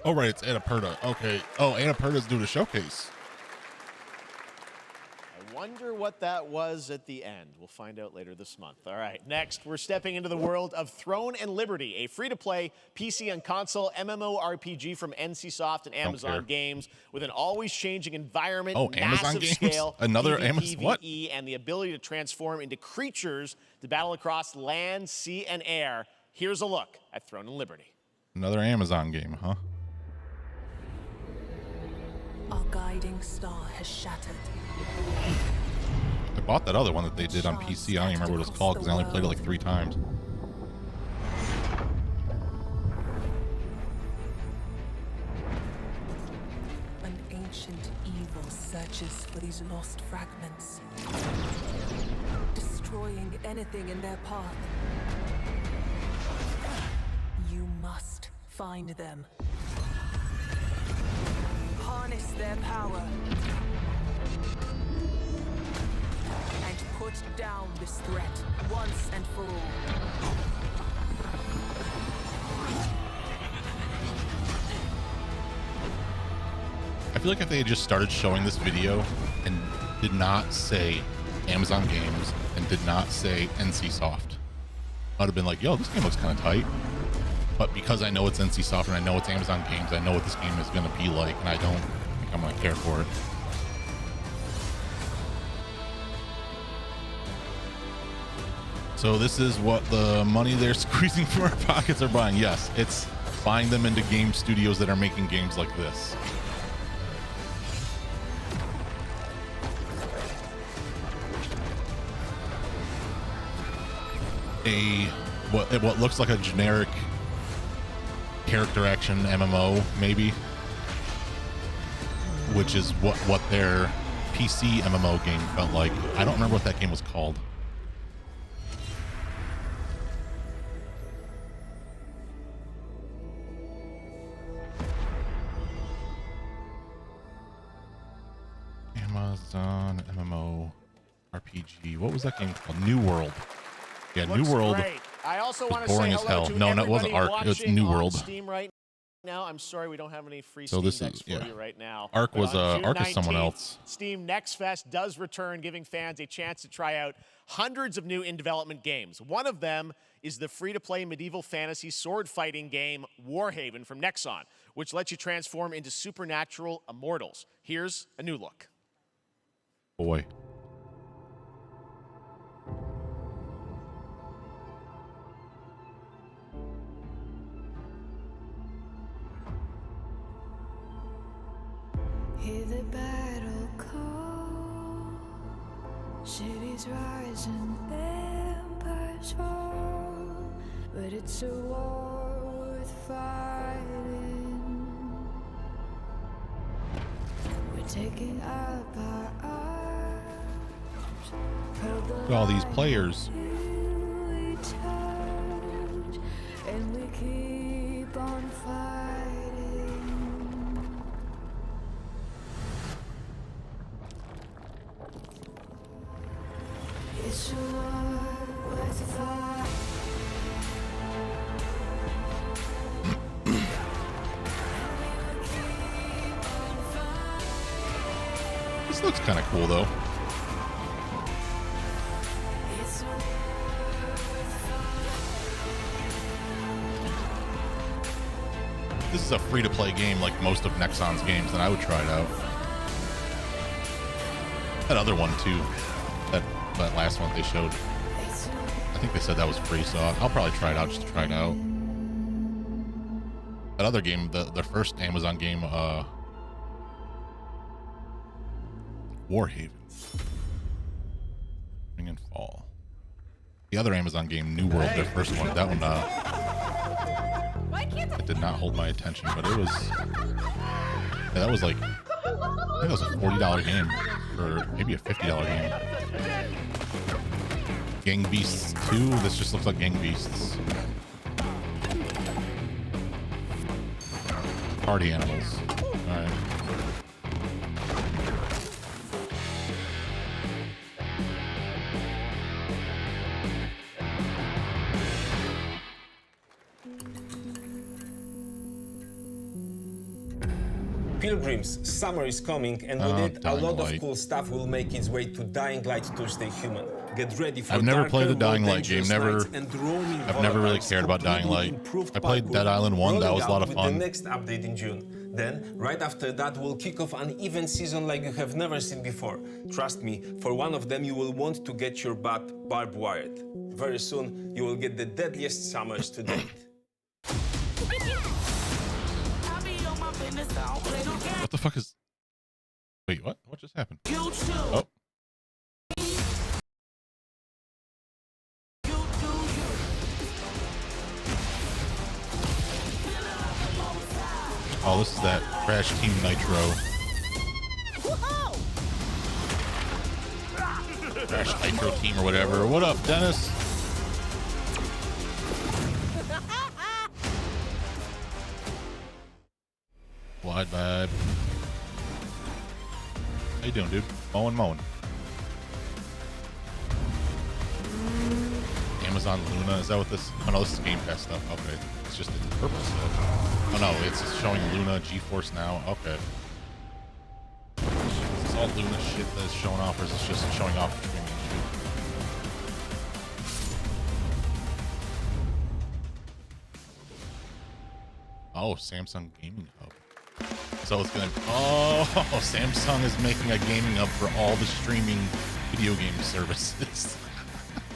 Oh, right, it's Annapurna. Okay. Oh, Annapurna's doing a showcase.
I wonder what that was at the end. We'll find out later this month. All right, next, we're stepping into the world of Throne and Liberty, a free-to-play PC and console MMORPG from NCSoft and Amazon Games with an always-changing environment,
Oh, Amazon
massive
Games?
scale,
Another
PvP,
Amazon- what?
and the ability to transform into creatures to battle across land, sea, and air. Here's a look at Throne and Liberty.
Another Amazon game, huh?
Our guiding star has shattered.
I bought that other one that they did on PC. I don't even remember what it's called because I only played it like 3 times.
An ancient evil searches for these lost fragments, destroying anything in their path. You must find them. Harness their power and put down this threat once and for all.
I feel like if they had just started showing this video and did not say Amazon Games and did not say NCSoft, I'd have been like, yo, this game looks kind of tight. But because I know it's NCSoft and I know it's Amazon Games, I know what this game is going to be like, and I don't think I'm going to care for it. So this is what the money they're squeezing from our pockets are buying. Yes, it's buying them into game studios that are making games like this. What looks like a generic character action MMO, maybe, which is what their PC MMO game felt like. I don't remember what that game was called. Amazon MMO RPG. What was that game called? New World. Yeah, New World.
Great. I also want to
boring
say
as
hello
hell.
to
No, it wasn't
everybody
Ark. It was
watching
New
on
World.
Steam right now, I'm sorry we don't have any free
So
Steam
this
decks
is-
for
yeah.
you right now.
Arc
But
was,
on June
Arc is someone
19th,
else.
Steam Next Fest does return, giving fans a chance to try out hundreds of new in-development games. One of them is the free-to-play medieval fantasy sword fighting game Warhaven from Nexon, which lets you transform into supernatural immortals. Here's a new look.
Boy.
Hear the battle call, cities rise and empires fall, but it's a war worth fighting. We're taking up our arms,
Look at all these players.
we touch, and we keep on fighting. It's a war worth the fight.
This looks kind of cool, though.
It's a war worth the fight.
This is a free-to-play game like most of Nexon's games, and I would try it out. That other one, too. That last one they showed. I think they said that was free, so I'll probably try it out just to try it out. That other game, the first Amazon game, Warhaven. Spring and Fall. The other Amazon game, New World, their first one. That one, it did not hold my attention, but it was. Yeah, that was like, I think that was a $40 game, or maybe a $50 game. Gang Beasts 2. This just looks like Gang Beasts. Party animals. All right.
Pilgrims, summer is coming, and with it, a
Dying
lot
Light.
of cool stuff will make its way to Dying Light to stay human. Get ready for
I've never played the
darker,
Dying
more
Light game.
dangerous nights and roaming
I've never really
volatiles,
cared about Dying
completely
Light.
improved
I played
parkour,
Dead Island 1. That
rolling
was a lot of
out
fun.
With the next update in June. Then, right after that, we'll kick off an event season like you have never seen before. Trust me, for one of them, you will want to get your butt barbed wired. Very soon, you will get the deadliest summers to date.
What the fuck is... Wait, what? What just happened? Oh. Oh, this is that Crash Team Nitro. Crash Nitro Team or whatever. What up, Dennis? Wide vibe. How you doing, dude? Mowing. Amazon Luna, is that what this? Oh no, this is Game Pass stuff. Okay, it's just the purple stuff. Oh no, it's showing Luna, GeForce Now. Okay. Is this all Luna shit that's showing off, or is this just showing off streaming shit? Oh, Samsung Gaming Hub. So it's gonna. Oh, Samsung is making a gaming hub for all the streaming video game services.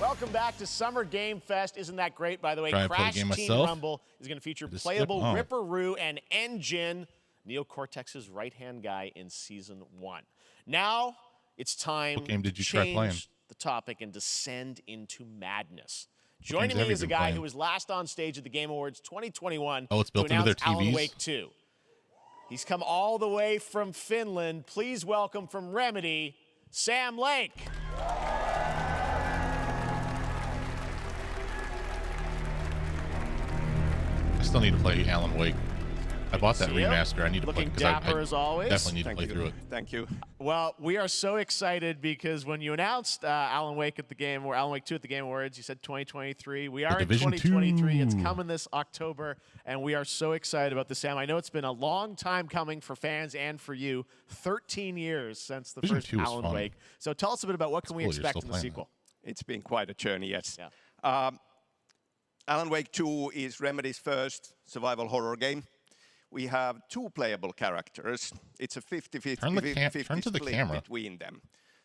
Welcome back to Summer Game Fest. Isn't that great, by the way?
Trying to play
Crash
the game
Team
myself?
Rumble is going to feature
Just
playable
skip? Oh.
Ripperoo and Engine, Neo Cortex's right-hand guy in Season 1. Now it's time
What game did you
to
try
change
playing?
the topic and descend into madness.
What
Joining
games have
me
you
is a
been
guy
playing?
who was last on stage at the Game Awards 2021
Oh, it's built
to
into their
announce Alan
TVs?
Wake 2. He's come all the way from Finland. Please welcome from Remedy, Sam Lake.
I still need to play Alan Wake. I bought that
See ya.
remaster. I need to play
Looking
because
dapper as always.
definitely need to play
you.
through it.
Thank you.
Well, we are so excited because when you announced Alan Wake at the Game, or Alan Wake 2 at the Game Awards, you said 2023. We are in
Division
2023. It's
2.
coming this October, and we are so excited about this, Sam. I know it's been a long time coming for fans and for you. 13 years since the
Division
first
2 was
Alan
fun.
Wake. So tell us a bit about what can we
cool you're
expect
still
from the
playing
sequel.
It's been quite a journey, yes.
Yeah.
Alan Wake 2 is Remedy's first survival horror game. We have 2 playable characters. It's a 50-50
turn to the
split
camera.
between them.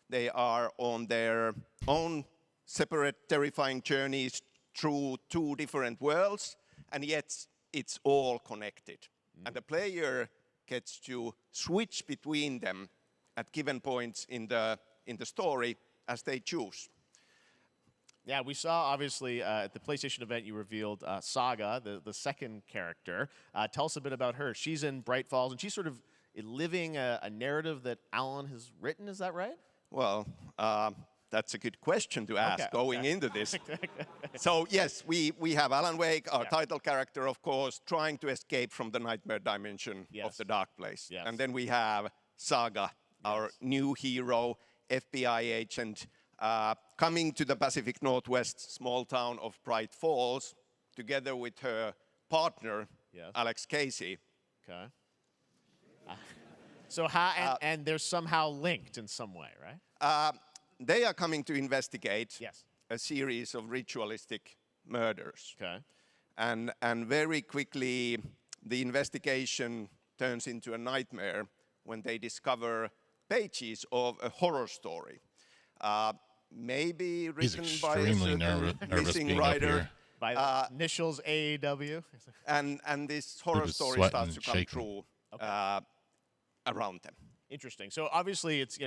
They are on their own separate terrifying journeys through 2 different worlds, and yet it's all connected. And the player gets to switch between them at given points in the story as they choose.
Yeah, we saw, obviously, at the PlayStation event, you revealed Saga, the second character. Tell us a bit about her. She's in Bright Falls, and she's sort of living a narrative that Alan has written. Is that right?
Well, that's a good question to ask going into this.
Okay.
So, yes, we have Alan Wake, our title character, of course, trying to escape from the nightmare dimension of the dark place.
Yes.
And then we have Saga, our new hero, FBI agent, coming to the Pacific Northwest small town of Bright Falls, together with her partner, Alex Casey.
Okay. So how, and they're somehow linked in some way, right?
They are coming to investigate
Yes.
a series of ritualistic murders.
Okay.
And very quickly, the investigation turns into a nightmare when they discover pages of a horror story. Maybe
He's
written by a
extremely
certain
nervous
missing
being up
writer.
here.
By initials AEW.
And this horror
is
story
sweating
starts to
and
come
shaking.
true around them.
Interesting. So obviously, it's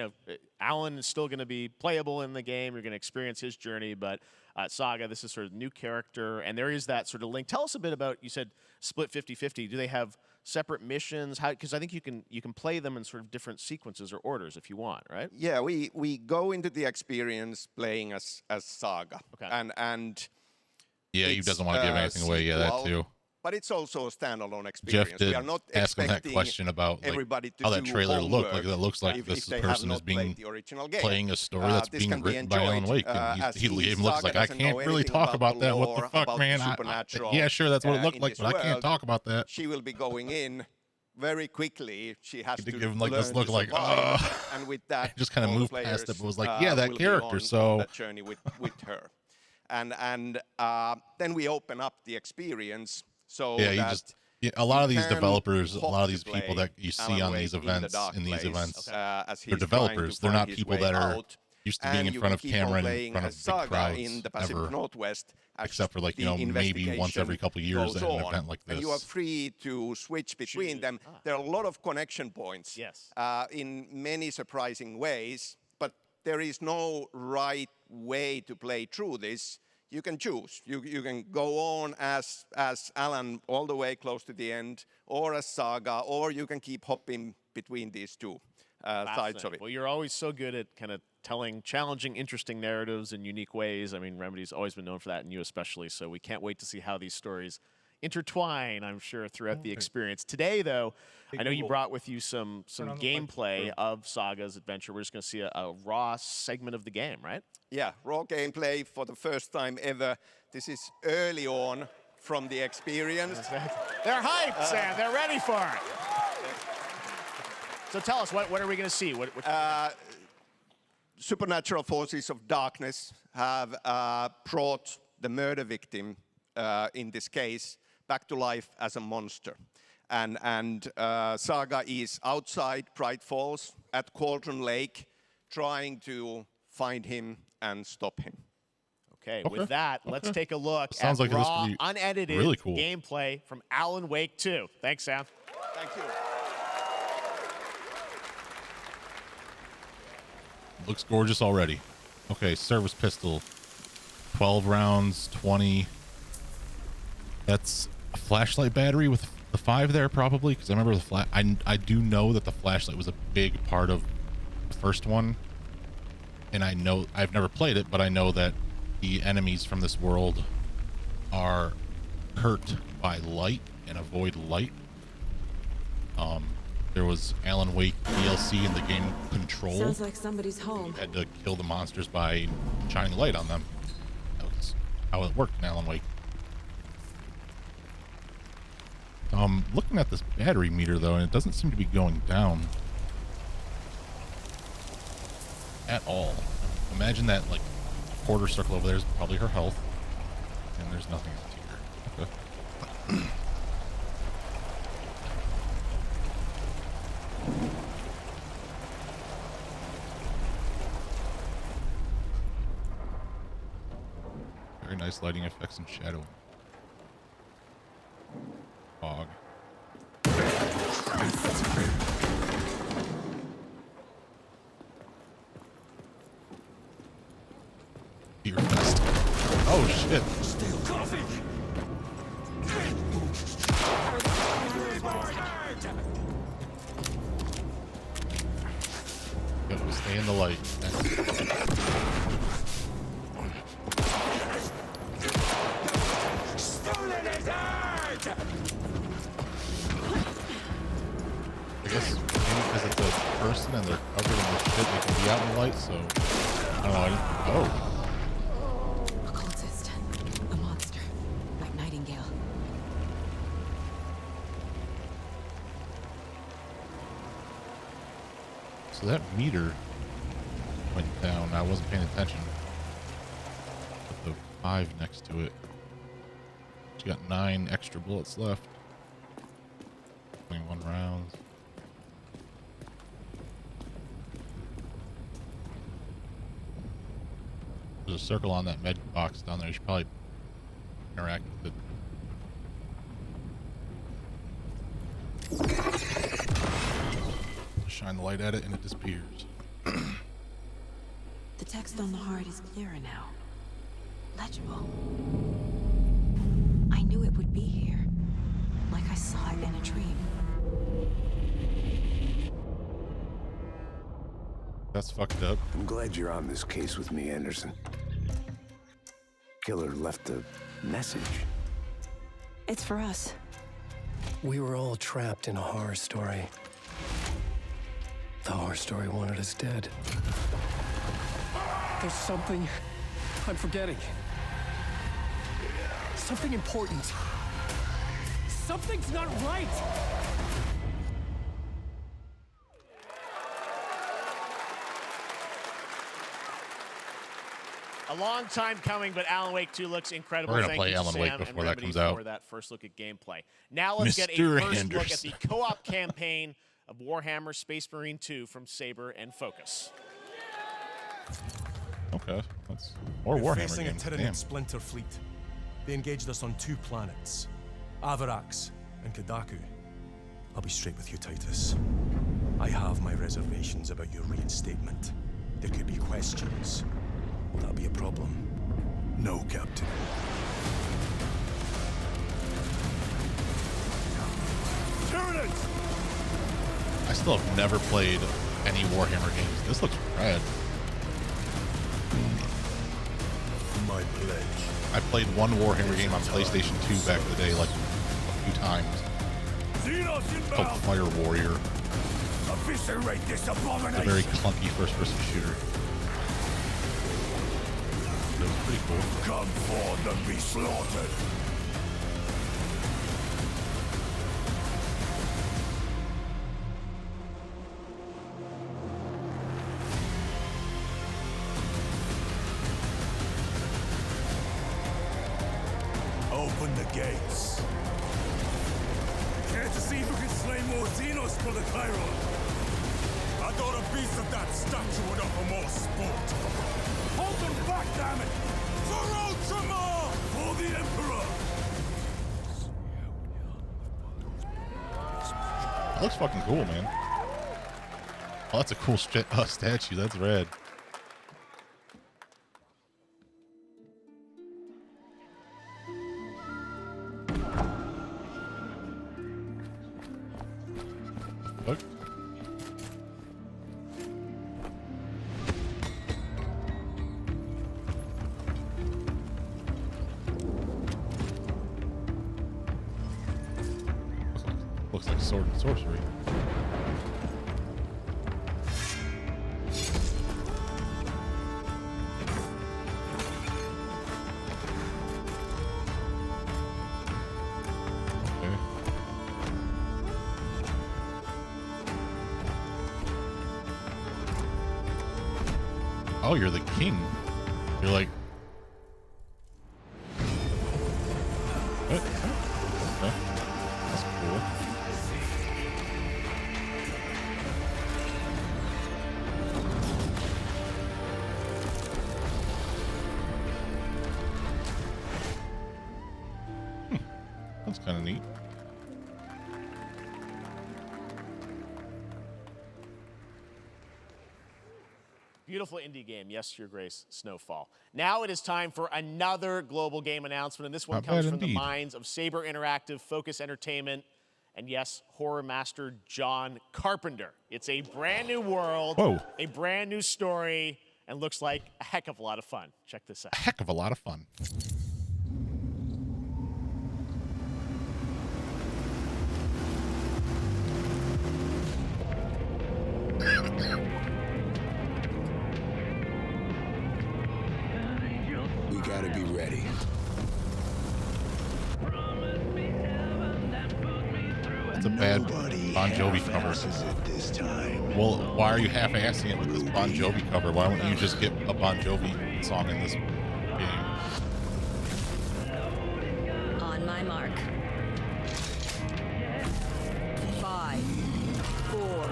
Alan is still going to be playable in the game. You're going to experience his journey, but Saga, this is sort of new character, and there is that sort of link. Tell us a bit about. You said split 50-50. Do they have separate missions? How? Because I think you can play them in sort of different sequences or orders if you want, right?
Yeah, we go into the experience playing as Saga,
Okay.
and
Yeah, he
it's
doesn't want to give
a
anything away. Yeah, that
sequel,
too.
But it's also a standalone
Jeff
experience.
did
We are not
ask him that
expecting
question about like,
everybody to
how that
do
trailer looked.
homework
Like that looks like
if
this
they have
person
not
is being
played the original game.
playing a story that's
this
being
can be
written by Alan
enjoyed,
Wake.
as
And he
the
even looks
Saga
like, I
doesn't
can't
know
really
anything
talk
about
about
the
that. What
lore,
the fuck,
about the
man?
supernatural,
Yeah, sure, that's what it looked
in
like,
this
but I can't
world.
talk about that.
She will be going in very quickly. She has to
give him like
learn
this look
to
like,
survive. And with that,
just kind of
all
moved
the
past it, but
players,
was like, yeah, that
will be
character.
on
So
that journey with her, and then we open up the experience. So
yeah,
that
a lot of
you
these
can
developers, a lot of
hope
these
to
people
play
that you see
Alan
on
Wake
these
in the
events,
dark
in these
place,
events,
as
they're
he's
developers.
trying
They're
to
not
find his
people
way
that are
out.
used to being in
you
front
will
of
keep on
camera and in
playing
front
as
of big
Saga
crowds
in the Pacific
ever.
Northwest, as
Except for like,
the
maybe once every couple of years
goes
at an
on,
event like
and you are
this.
free to switch between them. There are a lot of connection points in many surprising ways, but there is no right way to play through this. You can choose. You can go on as Alan all the way close to the end, or as Saga, or you can keep hopping between these two sides of it.
Well, you're always so good at kind of telling challenging, interesting narratives in unique ways. I mean, Remedy's always been known for that, and you especially. So we can't wait to see how these stories intertwine, I'm sure, throughout the experience. Today, though, I know you brought with you some gameplay of Saga's adventure. We're just going to see a raw segment of the game, right?
Yeah, raw gameplay for the first time ever. This is early on from the experience.
They're hyped, Sam. They're ready for it. So tell us, what are we going to see?
Supernatural forces of darkness have brought the murder victim, in this case, back to life as a monster. And Saga is outside Bright Falls at Cauldron Lake, trying to find him and stop him.
Okay, with that, let's take a look
Sounds
at
like this
raw,
could be
unedited
really cool.
gameplay from Alan Wake 2. Thanks, Sam.
Thank you.
Looks gorgeous already. Okay, service pistol. 12 rounds, 20. That's a flashlight battery with the 5 there, probably, because I remember the I do know that the flashlight was a big part of the first one. And I know, I've never played it, but I know that the enemies from this world are hurt by light and avoid light. There was Alan Wake DLC in the game Control.
Sounds like somebody's home.
You had to kill the monsters by shining light on them. That was how it worked in Alan Wake. Looking at this battery meter though, and it doesn't seem to be going down at all. Imagine that like quarter circle over there is probably her health, and there's nothing else here. Okay. Very nice lighting effects and shadowing. Fog. Beer fest. Oh shit.
Steal coffee.
Go, stay in the light. I guess maybe because it's a person and they're covered in the shit, they can be out in the light, so I don't know. Oh.
A cultist. A monster. Like Nightingale.
So that meter went down. I wasn't paying attention. Put the 5 next to it. She got 9 extra bullets left. 21 rounds. There's a circle on that med box down there. You should probably interact with it. Shine the light at it and it disappears.
The text on the heart is clearer now. Legible. I knew it would be here. Like I saw it in a dream.
That's fucked up.
I'm glad you're on this case with me, Anderson. Killer left a message.
It's for us.
We were all trapped in a horror story. The horror story wanted us dead. There's something I'm forgetting. Something important. Something's not right!
A long time coming, but Alan Wake 2 looks incredible.
We're gonna play
Thank you,
Alan
Sam
Wake
and
before that
Remedy
comes out.
For that first look at gameplay. Now let's get a
Mr.
first look at
Anderson.
the co-op campaign of Warhammer Space Marine 2 from Saber and Focus.
Okay, that's more
We're
Warhammer
facing
games.
a Tyranid
Damn.
splinter fleet. They engaged us on 2 planets, Avarax and Kadaku. I'll be straight with you, Titus. I have my reservations about your reinstatement. There could be questions. Will that be a problem? No, Captain. Tyranids!
I still have never played any Warhammer games. This looks rad.
My pledge.
I played one Warhammer game on PlayStation 2 back in the day, like a few times. It's called Fire Warrior.
Eviscerate this
It's a
abomination!
very clunky first-person shooter. It was pretty cool.
Come forth and be slaughtered! Open the gates. Care to see if we can slay more Xenos for the Chiron? I thought a beast of that statue would offer more sport. Hold them back, damn it! For Ultramar! For the Emperor!
That looks fucking cool, man. Oh, that's a cool statue. That's rad. Fuck. Looks like sword and sorcery. Oh, you're the king. You're like... What? Okay. That's cool. That's kind of neat.
Beautiful indie game. Yes, Your Grace, Snowfall. Now it is time for another global game announcement, and this one comes from the minds of Saber Interactive, Focus Entertainment, and yes, horror master John Carpenter. It's a brand new world, a brand new story, and looks like a heck of a lot of fun. Check this out.
A heck of a lot of fun.
We gotta be ready.
It's a bad Bon Jovi cover.
This time.
Well, why are you half-assing it with this Bon Jovi cover? Why wouldn't you just get a Bon Jovi song in this game?
On my mark. 5, 4,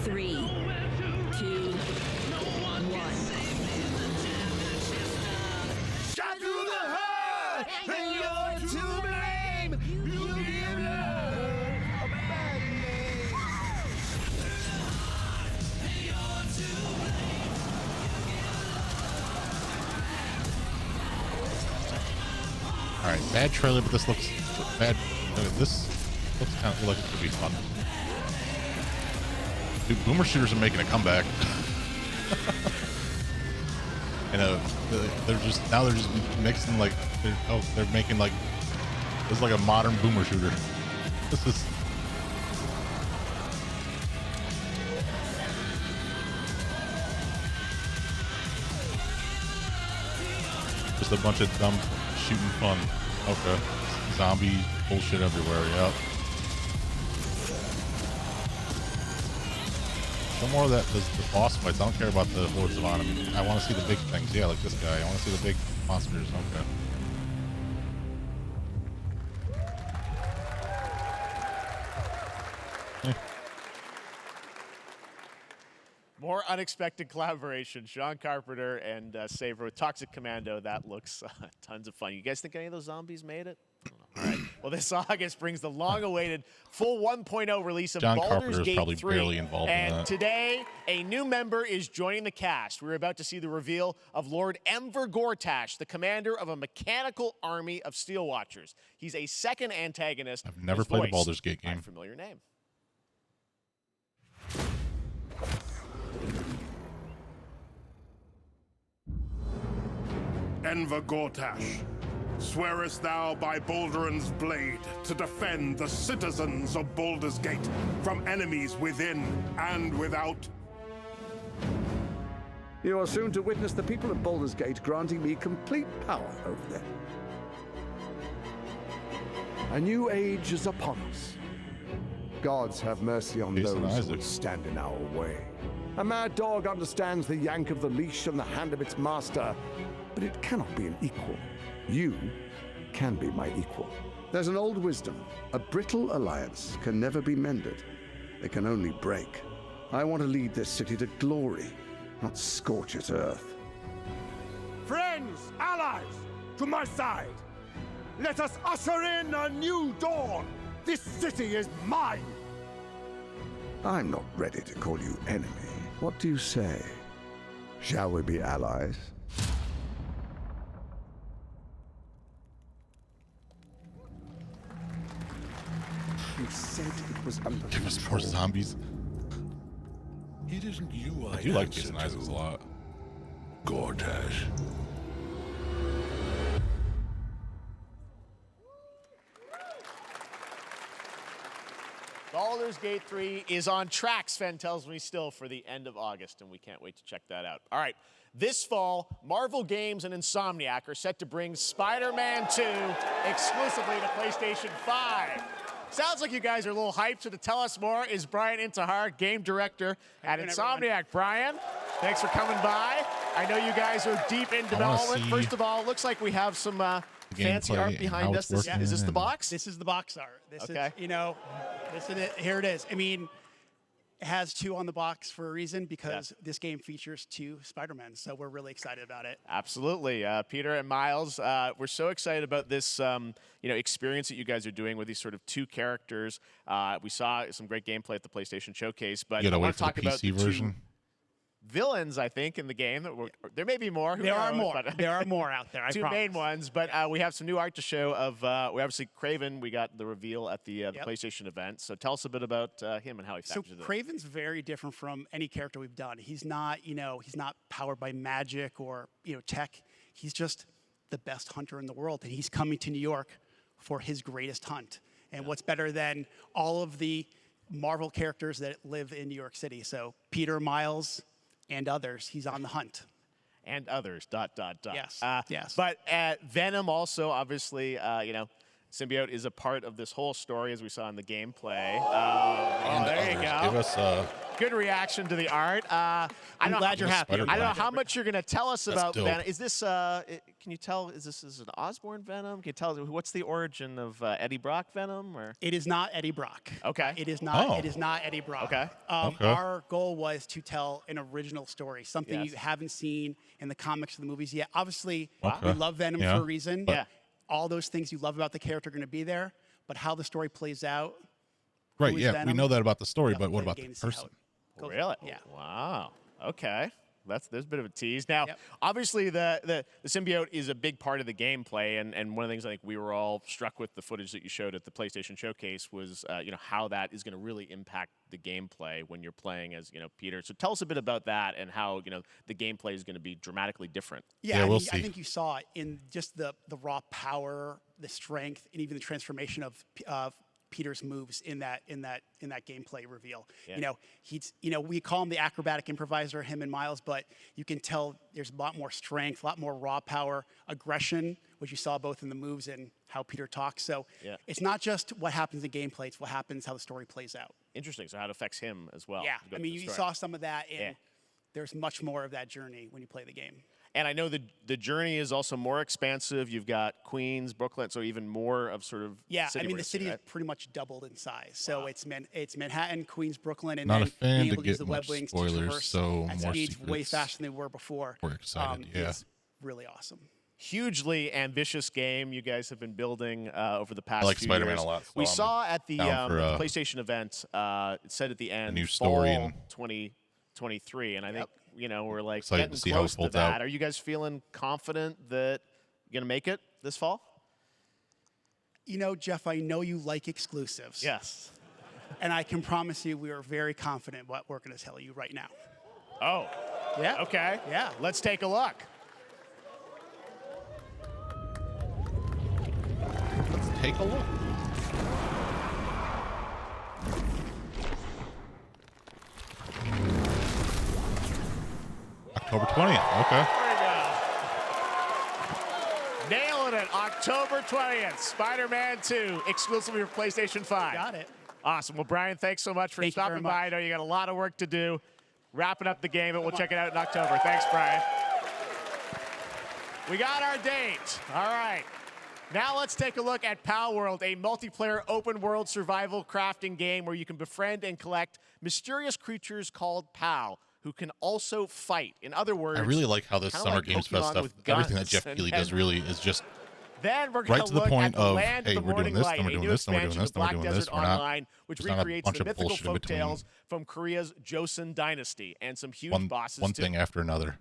3, 2, 1.
Shot through the heart, and you're to blame. You give love a bad name.
All right, bad trailer, but this looks bad. This looks kind of like it could be fun. Dude, boomer shooters are making a comeback. And they're just mixing like they're making like this is like a modern boomer shooter. This is just a bunch of dumb shooting fun. Okay, zombie bullshit everywhere. Yep. No more of that. The boss fights. I don't care about the hordes of enemies. I want to see the big things. Yeah, like this guy. I want to see the big monsters. Okay.
More unexpected collaboration. Sean Carpenter and Saber with Toxic Commando. That looks tons of fun. You guys think any of those zombies made it? All right. Well, this August brings the long-awaited full 1.0 release of Baldur's Gate 3.
Probably barely involved in that.
And today, a new member is joining the cast. We're about to see the reveal of Lord Enver Gortash, the commander of a mechanical army of Steel Watchers. He's a second antagonist.
I've never played a Baldur's Gate game.
Familiar name.
Enver Gortash, swearest thou by Balduran's blade to defend the citizens of Baldur's Gate from enemies within and without?
You are soon to witness the people of Baldur's Gate granting me complete power over them. A new age is upon us. Gods have mercy on those who would stand in our way. A mad dog understands the yank of the leash from the hand of its master, but it cannot be an equal. You can be my equal. There's an old wisdom. A brittle alliance can never be mended. It can only break. I want to lead this city to glory, not scorch its earth.
Friends, allies, to my side. Let us usher in a new dawn. This city is mine.
I'm not ready to call you enemy. What do you say? Shall we be allies? You said it was under
Give us more zombies.
It isn't you
I do like Jason Isaacs a lot.
Gortash.
Baldur's Gate 3 is on track, Sven tells me, still for the end of August, and we can't wait to check that out. All right, this fall, Marvel Games and Insomniac are set to bring Spider-Man 2 exclusively to PlayStation 5. Sounds like you guys are a little hyped, so to tell us more is Brian Intihar, game director at Insomniac. Brian, thanks for coming by. I know you guys are deep in development. First of all, it looks like we have some fancy art behind us. Is this the box?
This is the box art. This
Okay.
is, you know, this is it. Here it is. I mean, it has 2 on the box for a reason, because this game features 2 Spider-Men, so we're really excited about it.
Absolutely. Peter and Miles, we're so excited about this experience that you guys are doing with these sort of 2 characters. We saw some great gameplay at the PlayStation Showcase, but
You gotta
I
wait
want to
for
talk
the
about
PC
the 2
version.
villains, I think, in the game. There may be more. Who
There are
knows?
more.
But
There are more out there, I
2
promise.
main ones, but we have some new art to show of, we obviously, Kraven. We got the reveal at the PlayStation event. So tell us a bit about him and how he
So
factors in.
Kraven's very different from any character we've done. He's not, he's not powered by magic or, tech. He's just the best hunter in the world, and he's coming to New York for his greatest hunt. And what's better than all of the Marvel characters that live in New York City? So Peter, Miles, and others, he's on the hunt.
And others, ...
Yes, yes.
But Venom also, obviously, Symbiote is a part of this whole story, as we saw in the gameplay. There you go.
Give us
Good reaction to the art. I'm
glad you're happy.
I don't know how much you're going to tell us about
dope.
Venom. Is this, can you tell, is this an Osborn Venom? Can you tell us, what's the origin of Eddie Brock Venom? Or?
It is not Eddie Brock.
Okay.
It is not. It is not Eddie Brock.
Okay.
Our goal was to tell an original story, something
Yes.
you haven't seen in the comics or the movies yet. Obviously,
Okay.
we love Venom
Yeah.
for a reason.
Yeah.
All those things you love about the character are going to be there, but how the story plays out.
Right,
who is
yeah, we
Venom,
know that about the story,
you'll have
but
to
what
play the
about the
game to see how
person?
it goes.
Really?
Yeah.
Wow. Okay. There's a bit of a tease. Now, obviously, the symbiote is a big part of the gameplay, and one of the things I think we were all struck with the footage that you showed at the PlayStation Showcase was, how that is going to really impact the gameplay when you're playing as, Peter. So tell us a bit about that and how, the gameplay is going to be dramatically different.
Yeah,
we'll
I
see.
think you saw it in just the raw power, the strength, and even the transformation of Peter's moves in that gameplay reveal.
Yeah.
He's we call him the acrobatic improviser, him and Miles, but you can tell there's a lot more strength, a lot more raw power, aggression, which you saw both in the moves and how Peter talks. So it's not just what happens in gameplay; it's what happens how the story plays out.
Interesting. So how it affects him as well.
Yeah,
Go
I
to
mean,
the
you
story.
saw some of that, and there's much more of that journey when you play the game.
And I know the journey is also more expansive. You've got Queens, Brooklyn, so even more of sort of
Yeah,
city
I mean,
we're
the
gonna see,
city
right?
is pretty much doubled in size. So it's Manhattan, Queens, Brooklyn, and
Not a
then
fan
being
to
able to use
get
the web
much
wings to
spoilers,
traverse
so
at
more
speeds way
secrets.
faster than they were before.
We're excited, yeah.
Is really awesome.
Hugely ambitious game you guys have been building over the past
I like
few
Spider-Man
years.
a lot, so
we
I'm
saw at the
down for,
PlayStation event, it said at the end,
new story
fall
and-
2023, and I think, we're like
Excited
getting
to see how it
close to
folds
that.
out.
Are you guys feeling confident that you're going to make it this fall?
Jeff, I know you like exclusives.
Yes.
And I can promise you we are very confident what we're going to tell you right now.
Oh.
Yeah.
Okay.
Yeah.
Let's take a look.
Let's take a look. October 20th. Okay.
Nailing it. October 20th. Spider-Man 2, exclusively for PlayStation 5.
Got it.
Awesome. Well, Brian, thanks so much for
Thank you
stopping
very
by.
much.
I know you got a lot of work to do. Wrapping up the game, and we'll check it out in October. Thanks, Brian. We got our date. All right. Now let's take a look at Pal World, a multiplayer open-world survival crafting game where you can befriend and collect mysterious creatures called Pal, who can also fight. In other words,
I really like how this
kinda
Summer
like
Games Fest
Pokemon
stuff,
with
everything that
guns.
Jeff Keighley does really is just
Then we're going
right to the
look
point
at the
of,
Land
hey,
of the
we're doing
Morning
this,
Light,
then we're
a
doing
new
this, then we're doing
expansion
this,
of
then we're
Black
doing this.
Desert
We're not-
Online, which
there's not a
recreates
bunch
the
of
mythical
bullshit in
folk
between.
tales from Korea's Joseon Dynasty, and some huge
one
bosses too.
thing after another.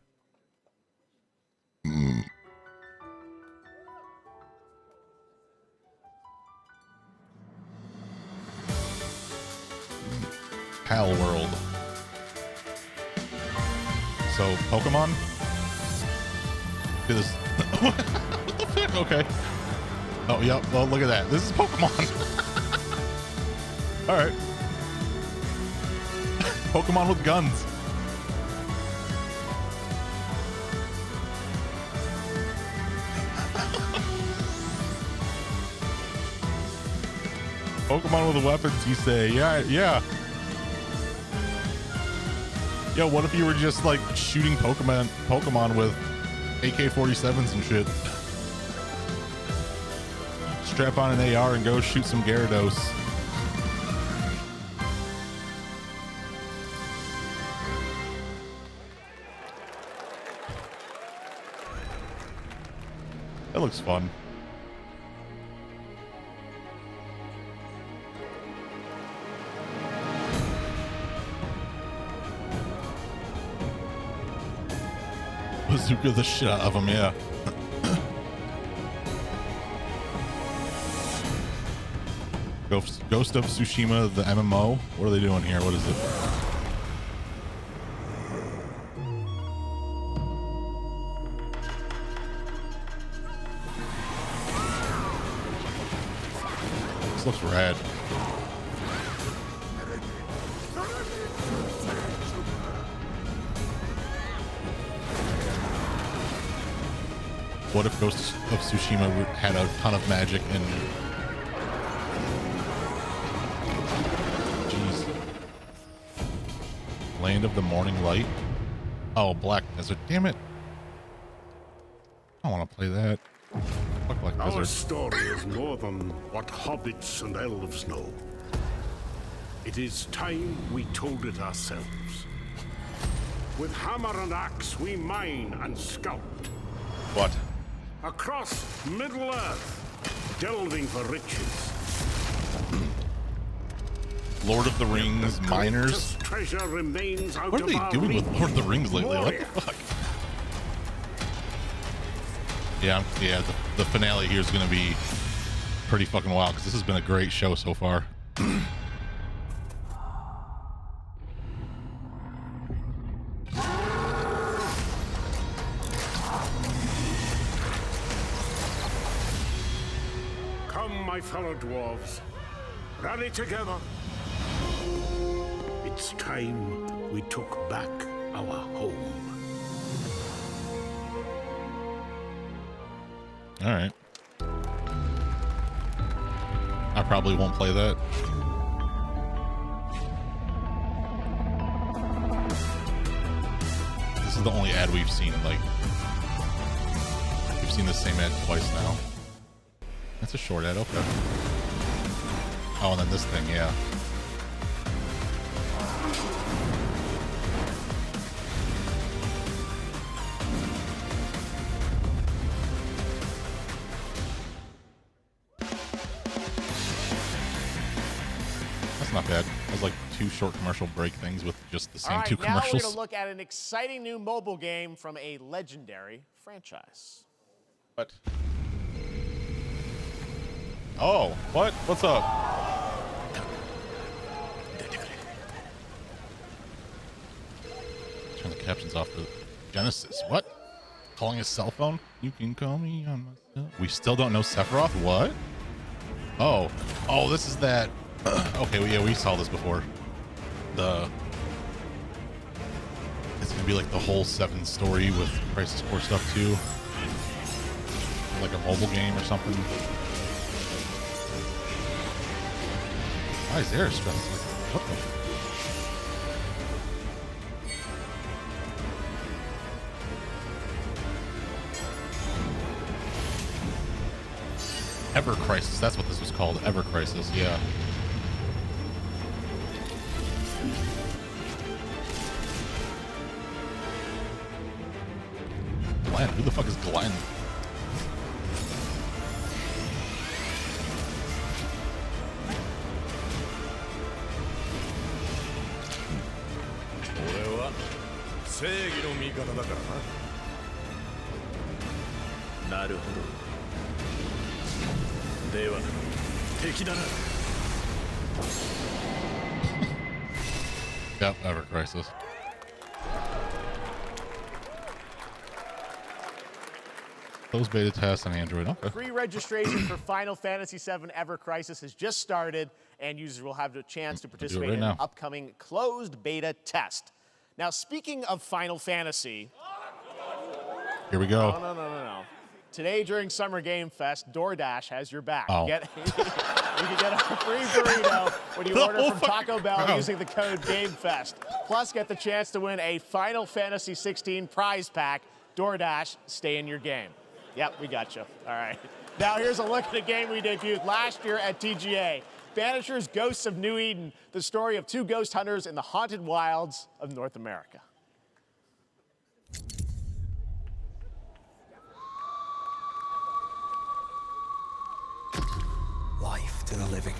Pal World. So, Pokemon? Do this. What the fuck? Okay. Oh, yeah. Well, look at that. This is Pokemon. All right. Pokemon with guns. Pokemon with weapons, you say. Yeah. Yo, what if you were just like shooting Pokemon with AK-47s and shit? Strap on an AR and go shoot some Gyarados. That looks fun. Bazooka the shit out of him, yeah. Ghost of Tsushima, the MMO. What are they doing here? What is it? This looks rad. What if Ghost of Tsushima had a ton of magic and... Jeez. Land of the Morning Light? Oh, Black Desert. Damn it. I don't want to play that. Fuck Black Desert.
Our story is more than what hobbits and elves know. It is time we told it ourselves. With hammer and axe, we mine and scout.
What?
Across Middle-earth, delving for riches.
Lord of the Rings miners?
Treasure remains out
What are they doing with Lord of the Rings lately? What the fuck? Yeah, the finale here is going to be pretty fucking wild because this has been a great show so far.
My fellow dwarves, rally together. It's time we took back our home.
All right. I probably won't play that. This is the only ad we've seen. Like, we've seen the same ad twice now. That's a short ad, okay. Oh, and then this thing, yeah. That's not bad. That's like 2 short commercial break things with just the same 2 commercials.
Now we're going to look at an exciting new mobile game from a legendary franchise.
What? Oh, what? What's up? Turn the captions off for Genesis. What? Calling his cell phone? You can call me on my cell. We still don't know Sephiroth? What? Oh. Oh, this is that. Okay, well, yeah, we saw this before. It's gonna be like the whole 7 story with Crisis Core stuff too. Like a mobile game or something. Why is there a stress? What the? Ever Crisis. That's what this was called. Ever Crisis. Yeah. Glenn. Who the fuck is Glenn? Yep, Ever Crisis. Closed beta test on Android. Okay.
Pre-registration for Final Fantasy VII Ever Crisis has just started, and users will have the chance to
right
participate in
now.
an upcoming closed beta test. Now, speaking of Final Fantasy,
here we go.
No. Today during Summer Game Fest, DoorDash has your back.
Oh.
You can get a free burrito when you order from Taco Bell using the code GameFest. Plus, get the chance to win a Final Fantasy 16 prize pack. DoorDash, stay in your game. Yep, we got you. All right. Now here's a look at a game we debuted last year at TGA. Banishers Ghosts of New Eden, the story of two ghost hunters in the haunted wilds of North America.
Life to the living,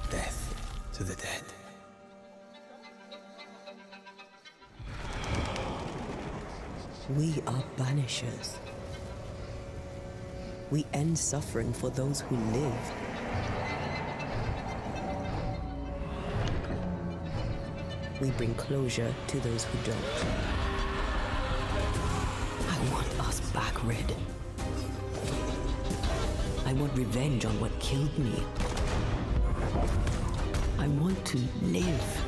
death to the dead.
We are banishers. We end suffering for those who live. We bring closure to those who don't. I want us back, Red. I want revenge on what killed me. I want to live.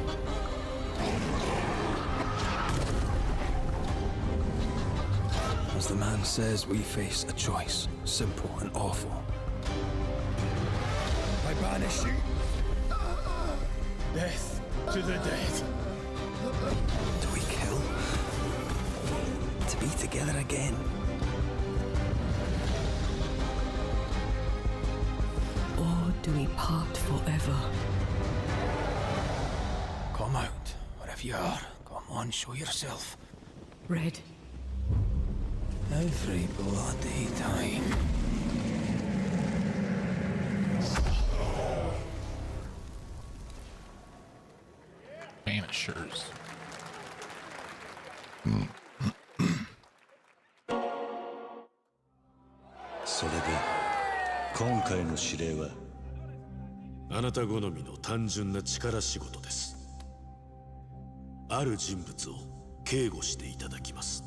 As the man says, we face a choice, simple and awful.
I banish you. Death to the dead.
Do we kill? To be together again?
Or do we part forever?
Come out, wherever you are. Come on, show yourself.
Red.
Every bloody time.
Banishers.
それで今回の指令はあなた好みの単純な力仕事です。ある人物を警護していただきます。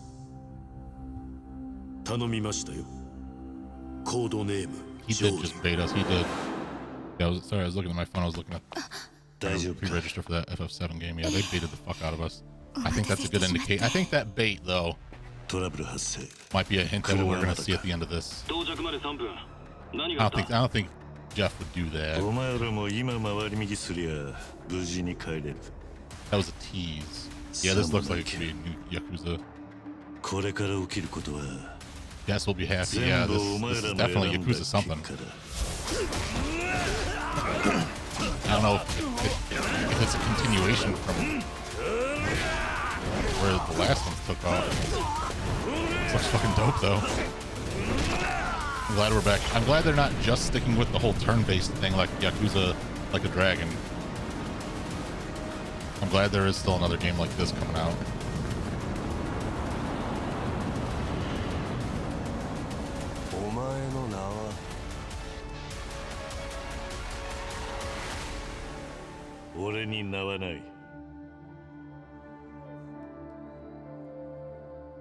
頼みましたよ。コードネーム
He did just bait us. He did. Yeah, sorry, I was looking at my phone. I was looking at pre-register for that FF7 game. Yeah, they baited the fuck out of us. I think that's a good indicator. I think that bait, though, might be a hint at what we're going to see at the end of this. I don't think Jeff would do that. That was a tease. Yeah, this looks like it could be a new Yakuza. Yes, we'll be happy. Yeah, this is definitely Yakuza something. I don't know if it's a continuation from where the last ones took off. This looks fucking dope, though. I'm glad we're back. I'm glad they're not just sticking with the whole turn-based thing like Yakuza Like a Dragon. I'm glad there is still another game like this coming out.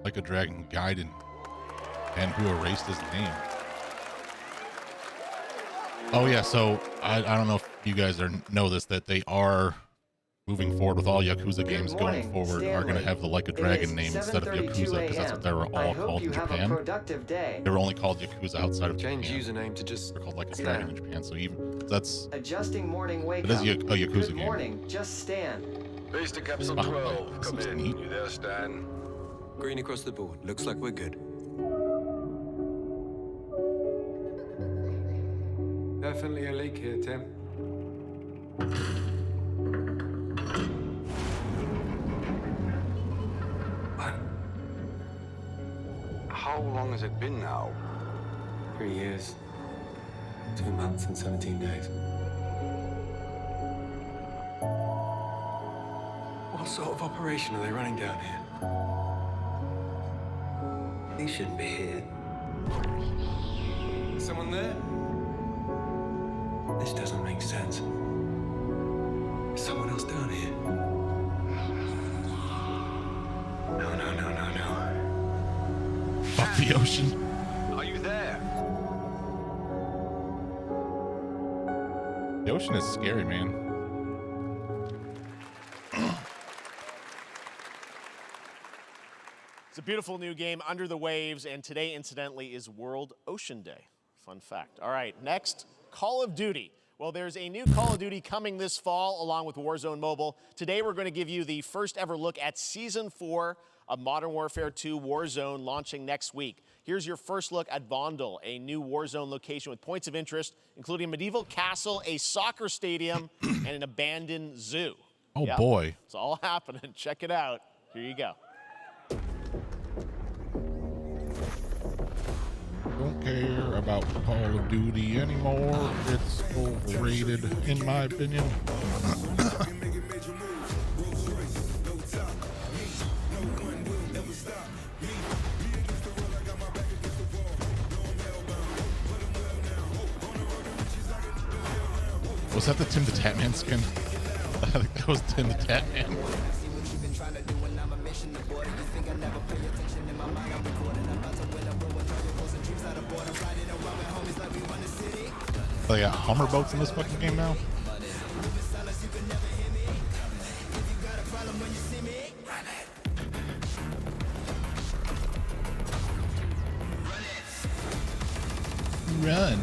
Like a Dragon Gaiden, and who erased his name. Oh yeah, so I don't know if you guys know this, that they are moving forward with all Yakuza games going forward are going to have the Like a Dragon name instead of Yakuza, because that's what they were all called in Japan. They were only called Yakuza outside of Japan.
Change username to just
they're called Like a Dragon in Japan, so even that's
adjusting morning wake
it is a
up.
Yakuza
Good
game.
morning, just Stan.
Base to Capsule 12. Come in. You there, Stan?
green across the board. Looks like we're good.
Definitely a leak here, Tim.
How long has it been now?
3 years, 2 months and 17 days. What sort of operation are they running down here? He shouldn't be here. Someone there? This doesn't make sense. Is someone else down here? No, no, no, no, no.
Fuck the ocean.
Are you there?
The Ocean is scary, man.
It's a beautiful new game, Under the Waves, and today, incidentally, is World Ocean Day. Fun fact. All right, next, Call of Duty. Well, there's a new Call of Duty coming this fall along with Warzone Mobile. Today, we're going to give you the first ever look at Season 4 of Modern Warfare 2 Warzone launching next week. Here's your first look at Vondel, a new Warzone location with points of interest, including a medieval castle, a soccer stadium, and an abandoned zoo.
Oh, boy.
It's all happening. Check it out. Here you go.
Don't care about Call of Duty anymore. It's overrated, in my opinion. Was that the Tim the Tatman skin? I think that was Tim the Tatman. They got Hummer boats in this fucking game now? Run.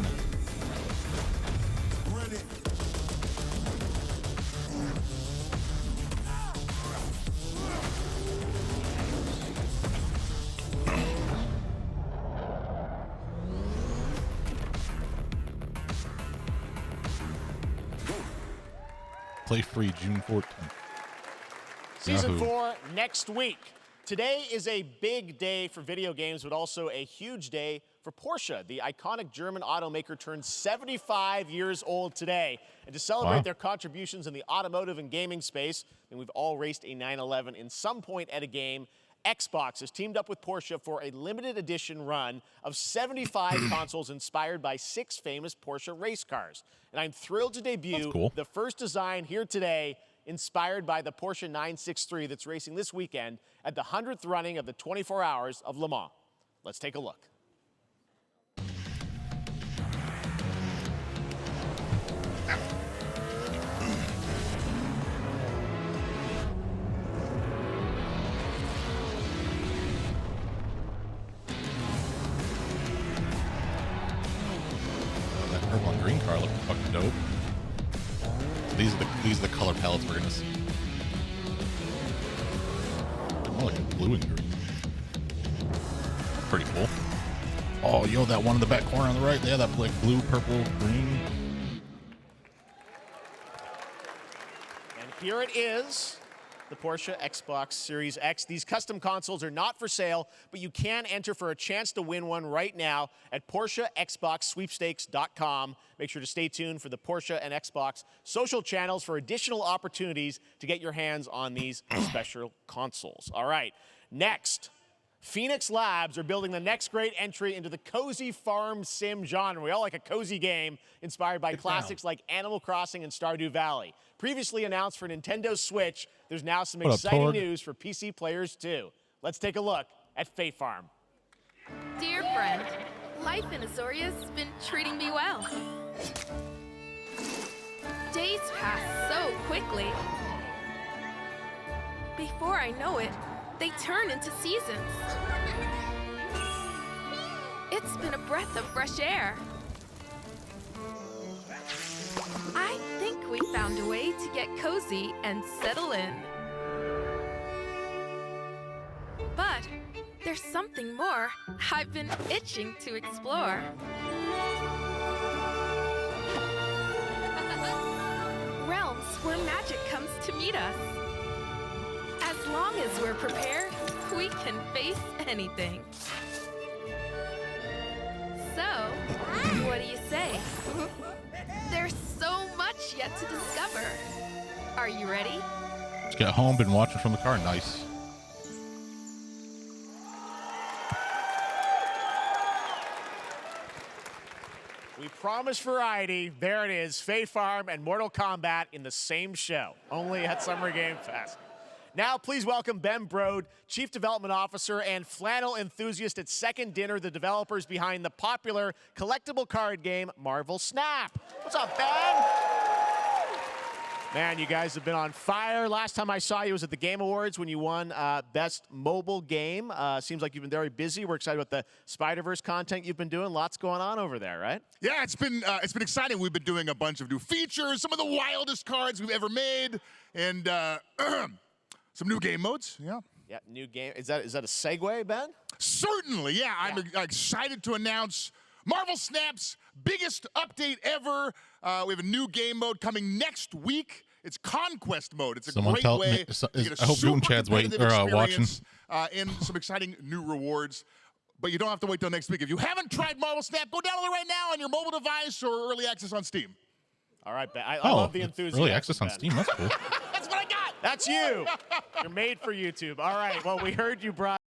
Play free June 14th.
Season
Yahoo.
4 next week. Today is a big day for video games, but also a huge day for Porsche. The iconic German automaker turns 75 years old today. And to celebrate their contributions in the automotive and gaming space, and we've all raced a 911 in some point at a game, Xbox has teamed up with Porsche for a limited edition run of 75 consoles inspired by 6 famous Porsche race cars. And I'm thrilled to debut the first design here today, inspired by the Porsche 963 that's racing this weekend at the 100th running of the 24 Hours of Le Mans. Let's take a look.
Purple and green car looking fucking dope. These are the color palettes we're gonna see. More like blue and green. Pretty cool. Oh, yo, that one in the back corner on the right there, that like blue, purple, green.
And here it is, the Porsche Xbox Series X. These custom consoles are not for sale, but you can enter for a chance to win one right now at PorscheXboxSweepstakes.com. Make sure to stay tuned for the Porsche and Xbox social channels for additional opportunities to get your hands on these special consoles. All right, next. Phoenix Labs are building the next great entry into the cozy farm sim genre. We all like a cozy game inspired by classics like Animal Crossing and Stardew Valley. Previously announced for Nintendo Switch, there's now some exciting news for PC players too. Let's take a look at Fae Farm.
Dear friend, life in Azoria's been treating me well. Days pass so quickly. Before I know it, they turn into seasons. It's been a breath of fresh air. I think we found a way to get cozy and settle in. But there's something more I've been itching to explore. Realms where magic comes to meet us. As long as we're prepared, we can face anything. So, what do you say? There's so much yet to discover. Are you ready?
Just got home, been watching from the car. Nice.
We promised variety. There it is, Fae Farm and Mortal Kombat in the same show, only at Summer Game Fest. Now, please welcome Ben Brode, Chief Development Officer and flannel enthusiast at Second Dinner, the developers behind the popular collectible card game Marvel Snap. What's up, Ben? Man, you guys have been on fire. Last time I saw you was at the Game Awards when you won Best Mobile Game. Seems like you've been very busy. We're excited about the Spider-Verse content you've been doing. Lots going on over there, right?
Yeah, it's been exciting. We've been doing a bunch of new features, some of the wildest cards we've ever made, and some new game modes. Yeah.
Yeah, new game. Is that a segue, Ben?
Certainly, yeah. I'm excited to announce Marvel Snap's biggest update ever. We have a new game mode coming next week. It's Conquest mode. It's a great way to get a
I hope Goon
super
Chad's
competitive
watching.
experience and some exciting new rewards. But you don't have to wait till next week. If you haven't tried Marvel Snap, go download it right now on your mobile device or early access on Steam.
All right, Ben. I love the enthusiasm.
Early access on
Ben.
Steam. That's cool.
That's what I got.
That's you. You're made for YouTube. All right. Well, we heard you brought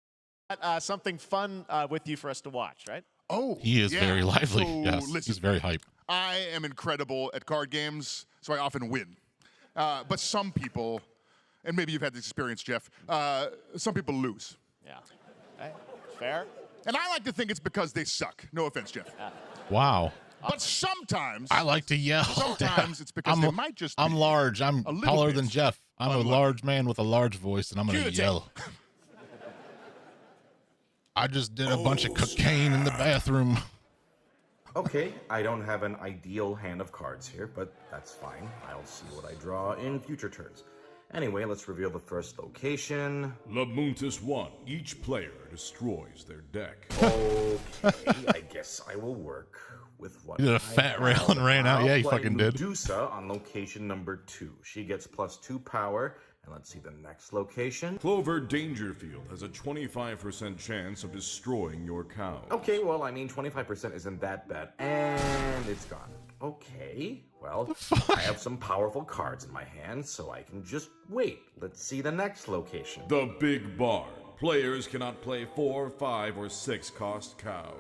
something fun with you for us to watch, right?
Oh,
He is
yeah.
very lively.
So,
Yes,
listen,
he's very hype.
I am incredible at card games, so I often win. But some people, and maybe you've had this experience, Jeff, some people lose.
Yeah. Okay. Fair.
And I like to think it's because they suck. No offense, Jeff.
Wow.
But sometimes
I like to yell.
Sometimes it's because they might just
I'm
be
large. I'm
a little
taller
bit
than Jeff. I'm a large man with a large voice, and I'm going to yell. I just did a bunch of cocaine in the bathroom.
Okay, I don't have an ideal hand of cards here, but that's fine. I'll see what I draw in future turns. Anyway, let's reveal the first location.
Labuntus 1. Each player destroys their deck.
Okay, I guess I will work with what
You did a
I
fat
have.
rail and ran out.
I'll
Yeah, you
play
fucking did.
Medusa on location number 2. She gets +2 power. And let's see the next location.
Clover Dangerfield has a 25% chance of destroying your cow.
Okay, well, I mean, 25% isn't that bad. And it's gone. Okay, well, I have some powerful cards in my hand, so I can just wait. Let's see the next location.
The Big Barn. Players cannot play 4, 5, or 6 cost cows.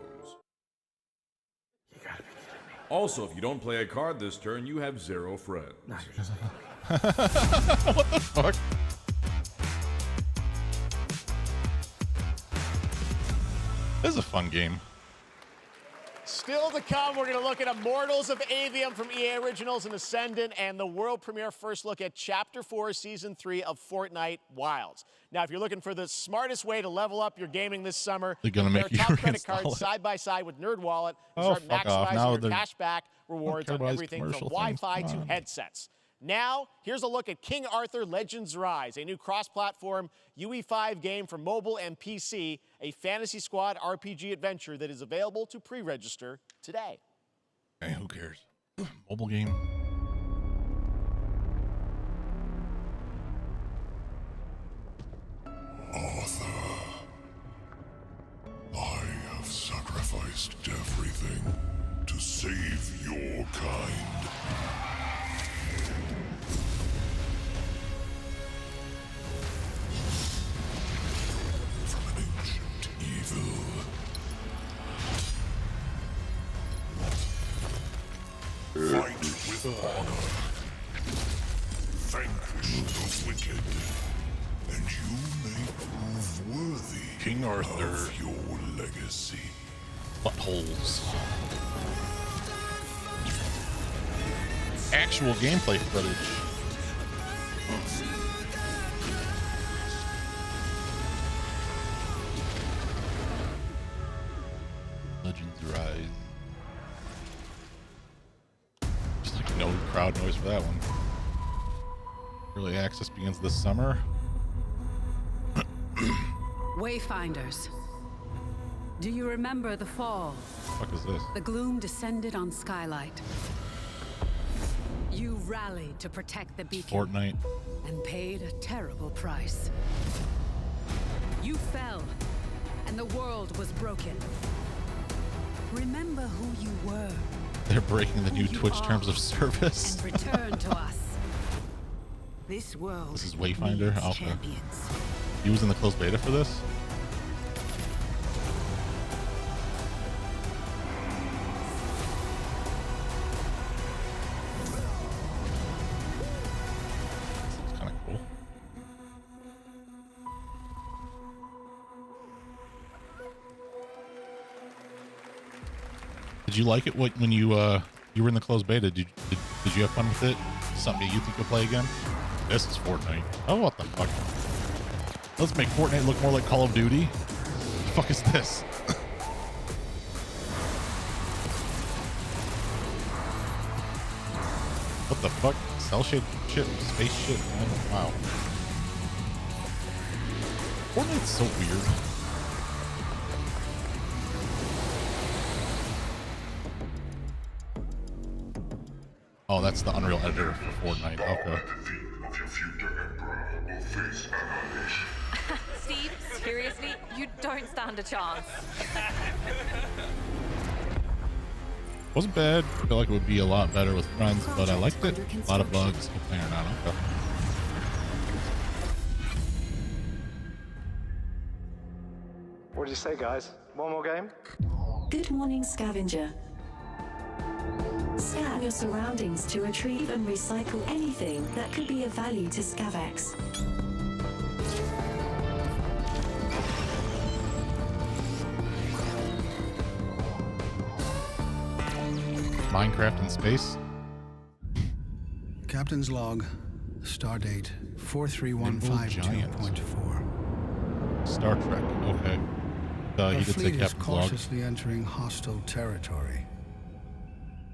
You gotta be kidding me.
Also, if you don't play a card this turn, you have 0 friends.
No, you're just
What the fuck? This is a fun game.
Still to come, we're going to look at Immortals of Avium from EA Originals and Ascendant and the world premiere first look at Chapter 4, Season 3 of Fortnite Wilds. Now, if you're looking for the smartest way to level up your gaming this summer,
They're gonna make
compare
you
top credit
reinstall
cards
it.
side by side with NerdWallet and
Oh,
start
fuck off. Now
maximizing your
they're-
cashback rewards
care
on
about these
everything from
commercial things.
Wi-Fi
Come
to
on.
headsets. Now, here's a look at King Arthur Legends Rise, a new cross-platform UE5 game for mobile and PC, a Fantasy Squad RPG adventure that is available to pre-register today.
Hey, who cares? Mobile game.
Arthur, I have sacrificed everything to save your kind. From an ancient evil. Fight with honor. Vanquish the wicked. And you may prove worthy
King Arthur.
of your legacy.
Buttholes. Actual gameplay footage. Legends Rise. Just like no crowd noise for that one. Early access begins this summer.
Wayfinders. Do you remember the fall?
What the fuck is this?
The gloom descended on Skylight. You rallied to protect the beacon.
Fortnite.
And paid a terrible price. You fell, and the world was broken. Remember who you were.
They're breaking the new
Who you
Twitch
are,
terms of service.
And return to us. This world
This is Wayfinder?
needs
Okay.
champions.
He was in the closed beta for this? Looks kind of cool. Did you like it when you were in the closed beta? Did you have fun with it? something you think you'll play again? This is Fortnite. Oh, what the fuck? Let's make Fortnite look more like Call of Duty. What the fuck is this? What the fuck? Cell shit, space shit, man. Wow. Fortnite's so weird. Oh, that's the Unreal editor for Fortnite. Okay.
Steve, seriously, you don't stand a chance.
Wasn't bad. I feel like it would be a lot better with friends, but I liked it. A lot of bugs. Hopefully or not. Okay.
What did you say, guys? One more game?
Good morning, scavenger. Scan your surroundings to retrieve and recycle anything that could be of value to Scavax.
Minecraft in space.
Captain's log, stardate 43150.4.
Star Trek. Okay.
The
he did say
fleet is
Captain's log.
cautiously entering hostile territory,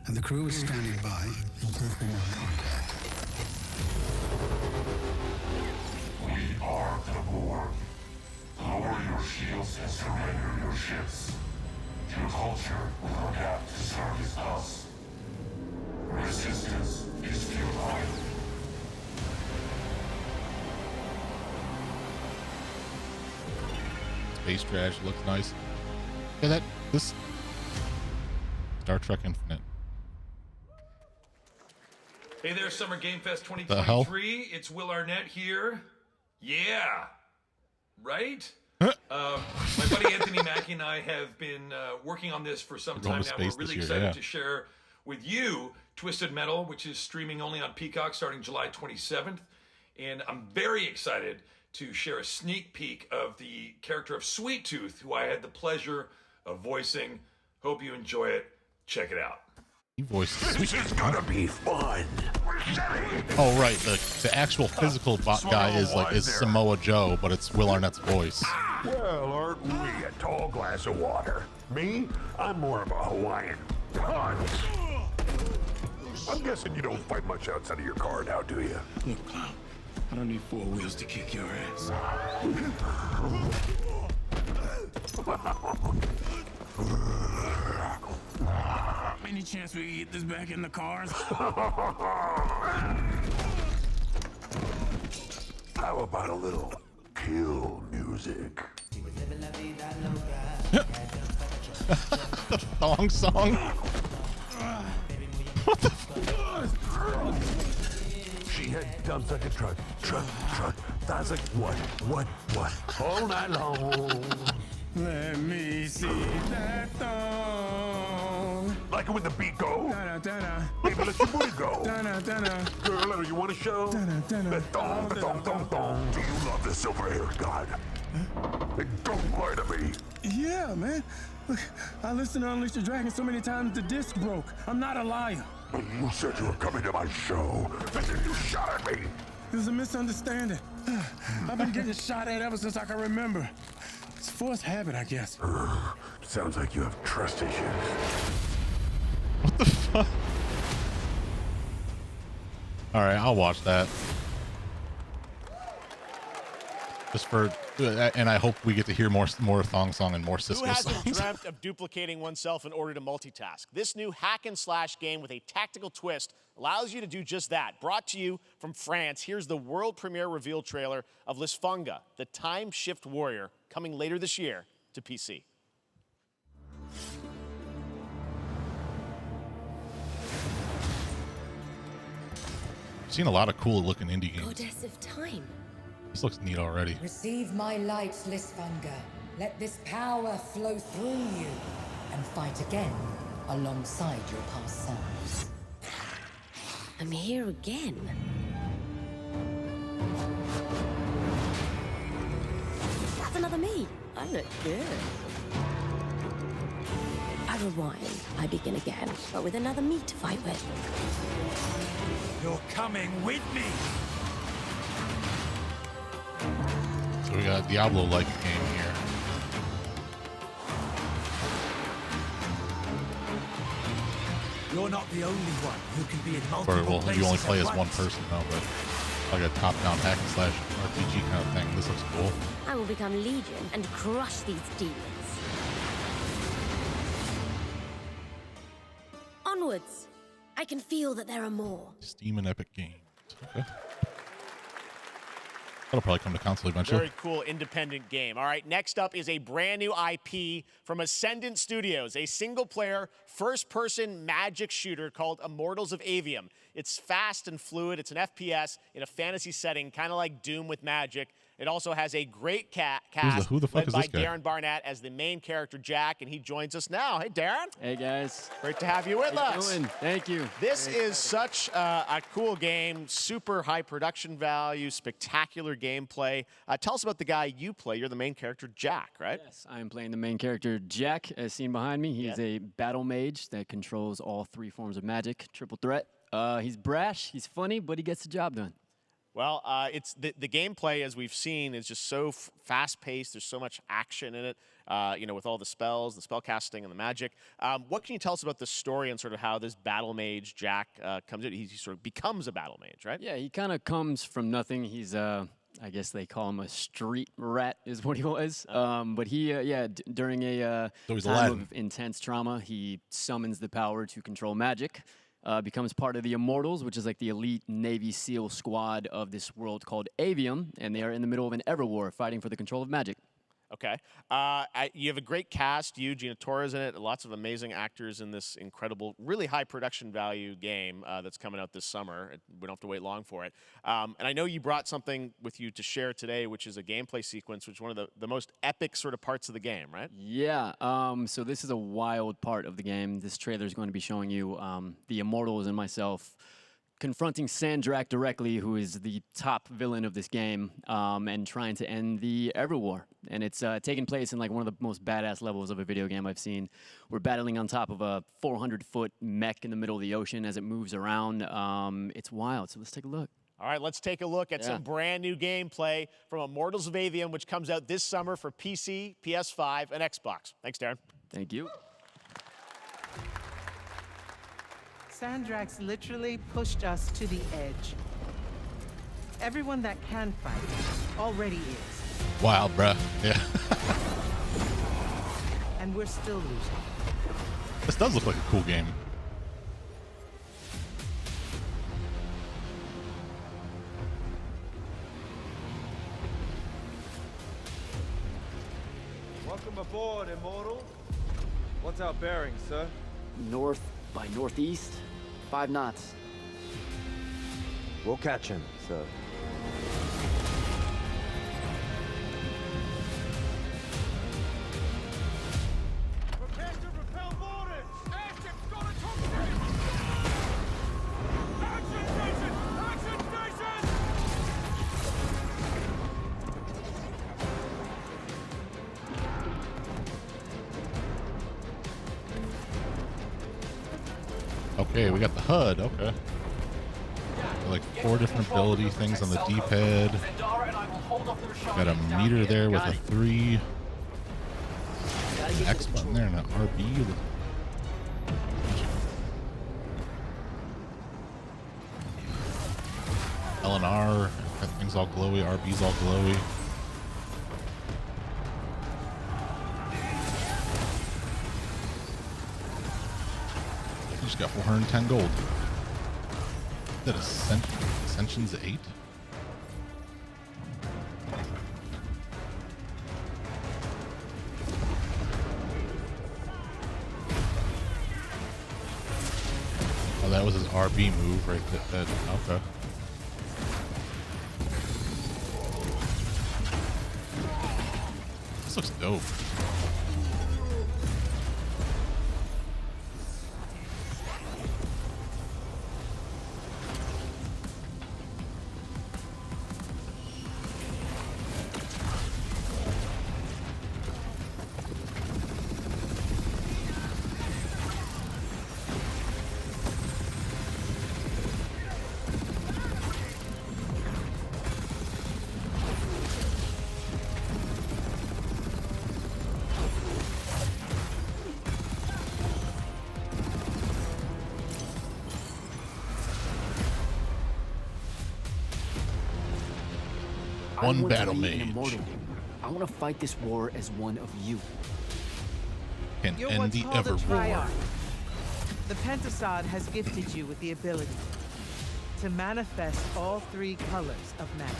and the crew is standing by in prepare contact.
We are the Borg. Lower your shields and surrender your ships. Your culture will adapt to service us. Resistance is futile.
Space trash looks nice. Yeah, this Star Trek Infinite.
Hey there, Summer Game Fest
The hell?
2023. It's Will Arnett here. Yeah. Right? My buddy Anthony Mackie and I have been working on this for some time now. We're really excited to share with you Twisted Metal, which is streaming only on Peacock starting July 27th. And I'm very excited to share a sneak peek of the character of Sweet Tooth, who I had the pleasure of voicing. Hope you enjoy it. Check it out.
He voiced
This is gonna be fun.
Oh right, the actual physical guy is Samoa Joe, but it's Will Arnett's voice.
Well, aren't we a tall glass of water? Me? I'm more of a Hawaiian punch. I'm guessing you don't fight much outside of your car now, do you?
Look, Clown, I don't need four wheels to kick your ass. Any chance we can get this back in the cars?
How about a little kill music?
Thong song? What the
She had dumps like a truck. That's like what? All night long.
Let me see that thong.
Like it when the beat go? Baby, let your booty go. Girl, you want to show? The thong. Do you love the silver-haired god? Don't lie to me.
Yeah, man. Look, I listened to Unleash the Dragon so many times the disc broke. I'm not a liar.
You said you were coming to my show, and then you shot at me.
It was a misunderstanding. I've been getting shot at ever since I can remember. It's forced habit, I guess.
Sounds like you have trust issues.
What the fuck? Alright, I'll watch that. Just for, and I hope we get to hear more Thong Song and more Cisco
Who hasn't
songs.
dreamt of duplicating oneself in order to multitask? This new hack and slash game with a tactical twist allows you to do just that. Brought to you from France, here's the world premiere reveal trailer of Lisfunga, the Time Shift Warrior, coming later this year to PC.
I've seen a lot of cool looking indie games.
Goddess of time.
This looks neat already.
Receive my light, Lisfunga. Let this power flow through you and fight again alongside your past selves. I'm here again. That's another me. I look good. out of wine, I begin again, but with another meat to fight with.
You're coming with me!
So we got a Diablo-like game here.
You're not the only one who can be in multiple
Or, well,
places
you only play
at
as one
once.
person though, but like a top-down hack and slash RPG kind of thing. This looks cool.
I will become Legion and crush these demons. Onwards! I can feel that there are more.
Steam and Epic Games. Okay. That'll probably come to console eventually.
Very cool independent game. All right, next up is a brand new IP from Ascendant Studios, a single-player, first-person magic shooter called Immortals of Avium. It's fast and fluid. It's an FPS in a fantasy setting, kind of like Doom with magic. It also has a great cast
who the fuck
led
is
by
this guy?
Darren Barnett as the main character, Jack, and he joins us now. Hey, Darren.
Hey, guys.
Great to have you with
How you
us.
doing? Thank you.
This
Very
is such a cool game, super high production value, spectacular gameplay. Tell us about the guy you play. You're the main character, Jack, right?
Yes, I am playing the main character, Jack, as seen behind me. He's a battle mage that controls all 3 forms of magic, triple threat. He's brash, he's funny, but he gets the job done.
Well, it's the gameplay, as we've seen, is just so fast-paced. There's so much action in it, with all the spells, the spell casting, and the magic. What can you tell us about the story and sort of how this battle mage, Jack, comes in? He sort of becomes a battle mage, right?
Yeah, he kind of comes from nothing. He's, I guess they call him a street rat is what he was. But he, during a time of intense trauma, he summons the power to control magic. Becomes part of the Immortals, which is like the elite Navy SEAL squad of this world called Avium, and they are in the middle of an Everwar fighting for the control of magic.
Okay. You have a great cast. You, Gina Torres in it. Lots of amazing actors in this incredible, really high production value game that's coming out this summer. We don't have to wait long for it. And I know you brought something with you to share today, which is a gameplay sequence, which is one of the most epic sort of parts of the game, right?
Yeah. So this is a wild part of the game. This trailer is going to be showing you the Immortals and myself confronting Sandrak directly, who is the top villain of this game, and trying to end the Everwar. And it's taking place in like one of the most badass levels of a video game I've seen. We're battling on top of a 400-foot mech in the middle of the ocean as it moves around. It's wild, so let's take a look.
All right, let's take a look at some brand new gameplay from Immortals of Avium, which comes out this summer for PC, PS5, and Xbox. Thanks, Darren.
Thank you.
Sandrax literally pushed us to the edge. Everyone that can fight already is.
Wild, bruh. Yeah.
And we're still losing.
This does look like a cool game.
Welcome aboard, Immortal. What's our bearing, sir?
North by northeast, 5 knots.
We'll catch him, sir. Prepare to repel boarders! Airship's got a cockpit! Action station! Action station!
Okay, we got the HUD. Okay. Like 4 different ability things on the D-pad. Got a meter there with a 3. An X button there and an RB. L and R. That thing's all glowy. RB's all glowy. Just got 410 gold. Is that Ascension's 8? Oh, that was his RB move right there. Okay. This looks dope. One battle
to be
mage.
an immortal. I want to fight this war as one of you.
Can
You're
end
what's
the
called a
ever war.
triarch. The Pentasod has gifted you with the ability to manifest all 3 colors of magic.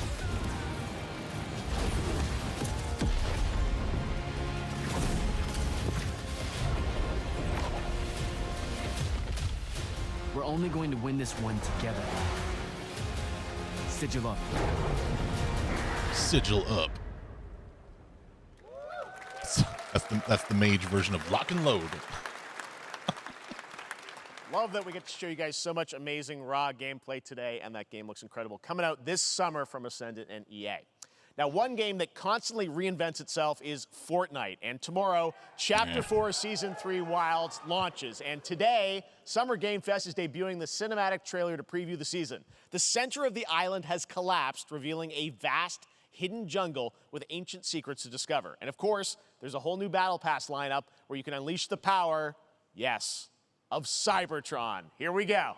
We're only going to win this one together. Sigil up.
Sigil up. That's the mage version of lock and load.
Love that we get to show you guys so much amazing raw gameplay today, and that game looks incredible. Coming out this summer from Ascendant and EA. Now, one game that constantly reinvents itself is Fortnite. And tomorrow, Chapter 4 Season 3 Wilds launches. And today, Summer Game Fest is debuting the cinematic trailer to preview the season. The center of the island has collapsed, revealing a vast, hidden jungle with ancient secrets to discover. And of course, there's a whole new Battle Pass lineup where you can unleash the power, yes, of Cybertron. Here we go.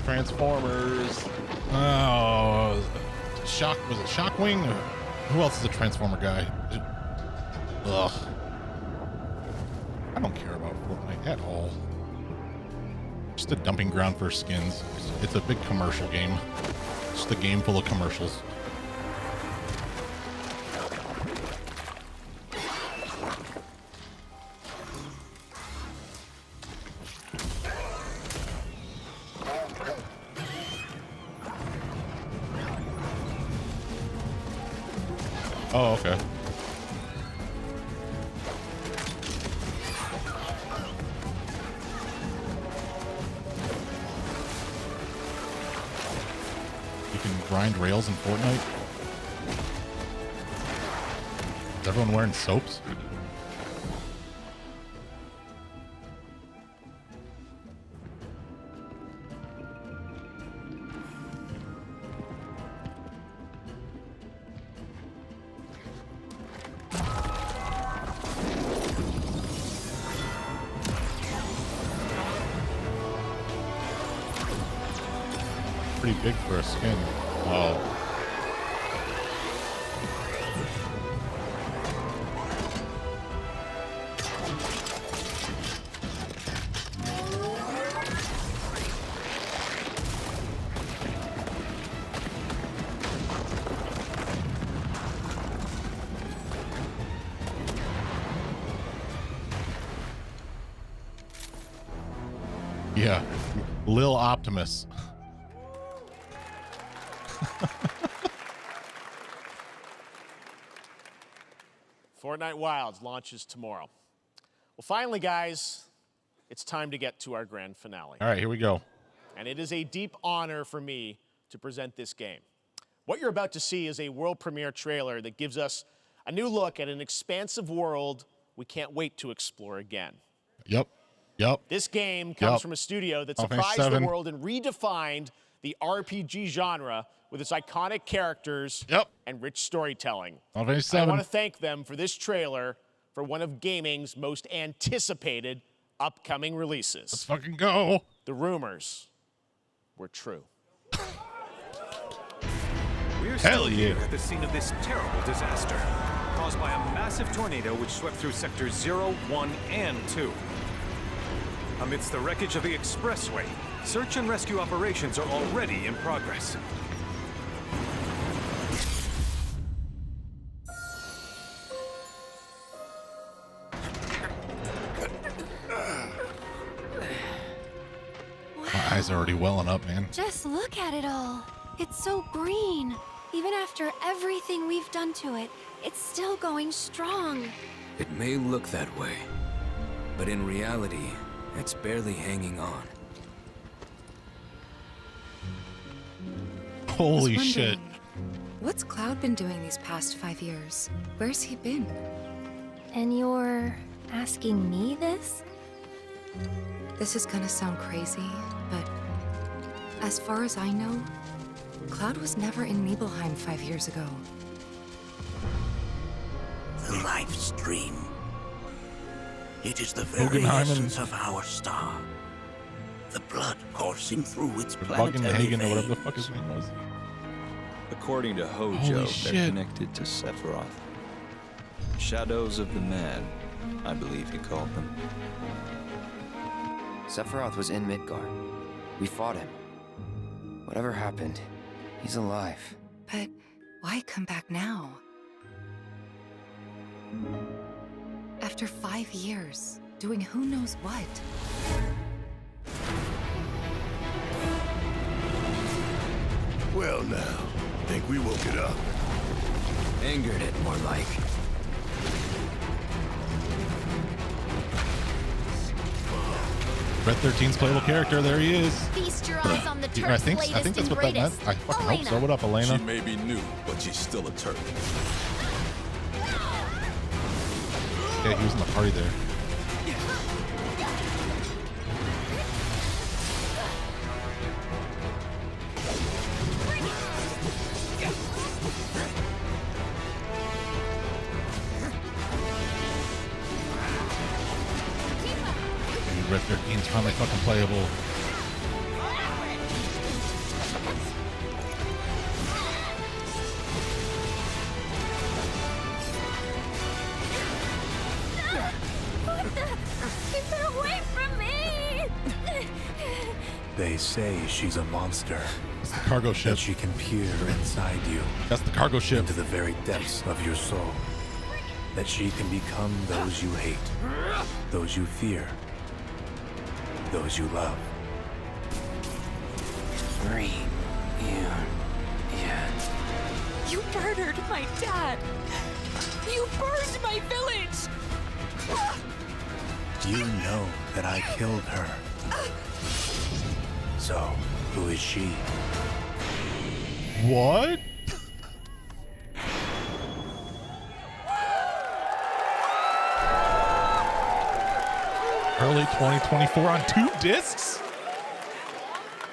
Transformers. Oh, was it Shockwing? Who else is a Transformer guy? Ugh. I don't care about Fortnite at all. Just a dumping ground for skins. It's a big commercial game. Just a game full of commercials. Oh, okay. You can grind rails in Fortnite? Is everyone wearing soaps? Pretty big for a skin. Oh. Yeah, Lil Optimus.
Fortnite Wilds launches tomorrow. Well, finally, guys, it's time to get to our grand finale.
All right, here we go.
And it is a deep honor for me to present this game. What you're about to see is a world premiere trailer that gives us a new look at an expansive world we can't wait to explore again.
Yep.
This game comes from a studio that surprised the world and redefined the RPG genre with its iconic characters and rich storytelling. I want to thank them for this trailer for one of gaming's most anticipated upcoming releases.
Let's fucking go.
The rumors were true.
We're still here at the scene of this terrible disaster, caused by a massive tornado which swept through sectors 0, 1, and 2. Amidst the wreckage of the expressway, search and rescue operations are already in progress.
My eyes are already welling up, man.
Just look at it all. It's so green. Even after everything we've done to it, it's still going strong.
It may look that way, but in reality, it's barely hanging on.
Holy shit.
What's Cloud been doing these past 5 years? Where's he been? And you're asking me this? This is gonna sound crazy, but as far as I know, Cloud was never in Nibelheim 5 years ago.
The life stream. It is the very essence of our star. The blood coursing through its planetary
Hagen, or whatever the
veins.
fuck his name was.
According to Hojo, they're connected to Sephiroth. Shadows of the Mad, I believe he called them.
Sephiroth was in Midgar. We fought him. Whatever happened, he's alive.
But why come back now? After 5 years, doing who knows what.
Well now, think we woke it up.
Angered it, more like.
Red 13's playable character. There he is.
Feast your eyes on the Turk's
I think
latest
that's
and
what that meant.
greatest.
I fucking hope so. What up, Elena?
She may be new, but she's still a Turk.
Yeah, he was in the party there. Dude, Red 13's finally fucking playable.
Keep it away from me!
They say she's a monster.
It's the cargo ship.
That she can peer inside you.
That's the cargo ship.
Into the very depths of your soul. That she can become those you hate. Those you fear. Those you love.
You murdered my dad! You burned my village!
You know that I killed her. So, who is she?
What? Early 2024 on 2 discs?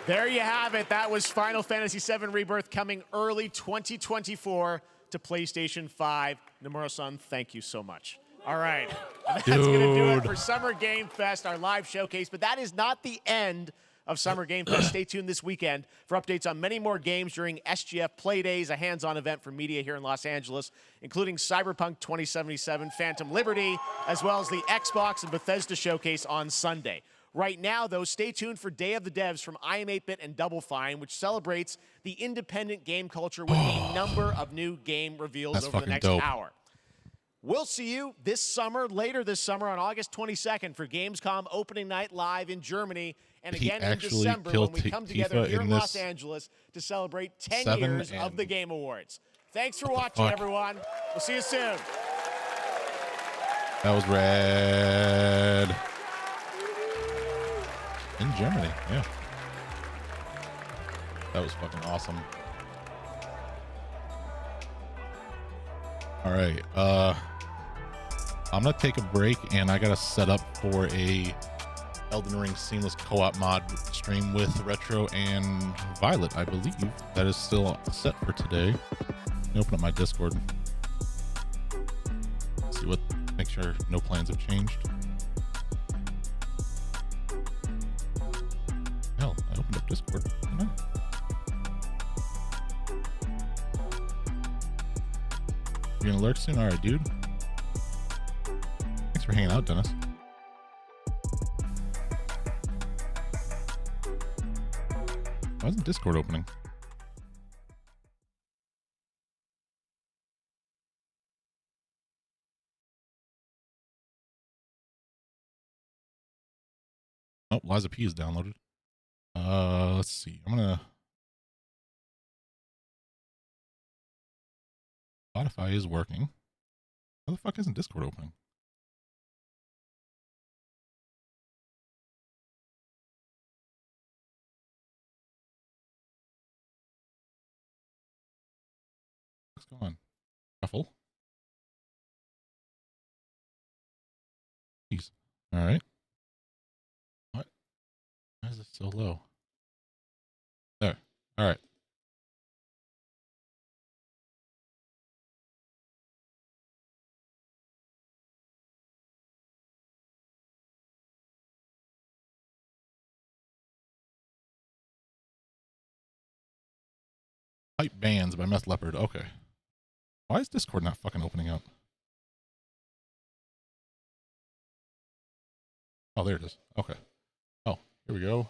There you have it. That was Final Fantasy VII Rebirth coming early 2024 to PlayStation 5. Nomura-san, thank you so much. All right. That's going to do it for Summer Game Fest, our live showcase. But that is not the end of Summer Game Fest. Stay tuned this weekend for updates on many more games during SGF Play Days, a hands-on event for media here in Los Angeles, including Cyberpunk 2077, Phantom Liberty, as well as the Xbox and Bethesda showcase on Sunday. Right now, though, stay tuned for Day of the Devs from I Am 8-Bit and Double Fine, which celebrates the independent game culture with a number of new game reveals over the next hour. We'll see you this summer, later this summer on August 22nd for Gamescom opening night live in Germany, and again in December when we come together here in Los Angeles to celebrate 10 years of the Game Awards. Thanks for watching, everyone. We'll see you soon.
That was rad. In Germany, yeah. That was fucking awesome. All right, I'm gonna take a break, and I gotta set up for a Elden Ring Seamless Co-op mod stream with Retro and Violet, I believe. That is still set for today. Let me open up my Discord. See what, make sure no plans have changed. Hell, I opened up Discord. No. You gonna lurk soon? All right, dude. Thanks for hanging out, Dennis. Why isn't Discord opening? Oh, Liza P is downloaded. Let's see. I'm gonna. Spotify is working. How the fuck isn't Discord opening? What's going on? Shuffle. Jeez. All right. What? Why is it so low? There. All right. Pipe Bands by Meth Leopard. Okay. Why is Discord not fucking opening up? Oh, there it is. Okay. Oh, here we go.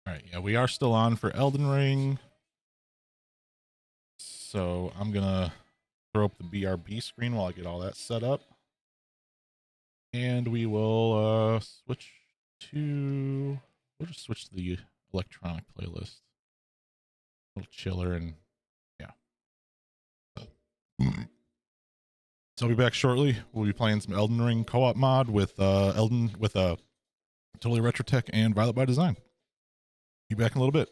All right, yeah, we are still on for Elden Ring. So I'm going to throw up the BRB screen while I get all that set up. And we will switch to... We'll just switch to the electronic playlist. A little chiller and... yeah. So I'll be back shortly. We'll be playing some Elden Ring co-op mod with Totally Retro Tech and Violet by Design. Be back in a little bit.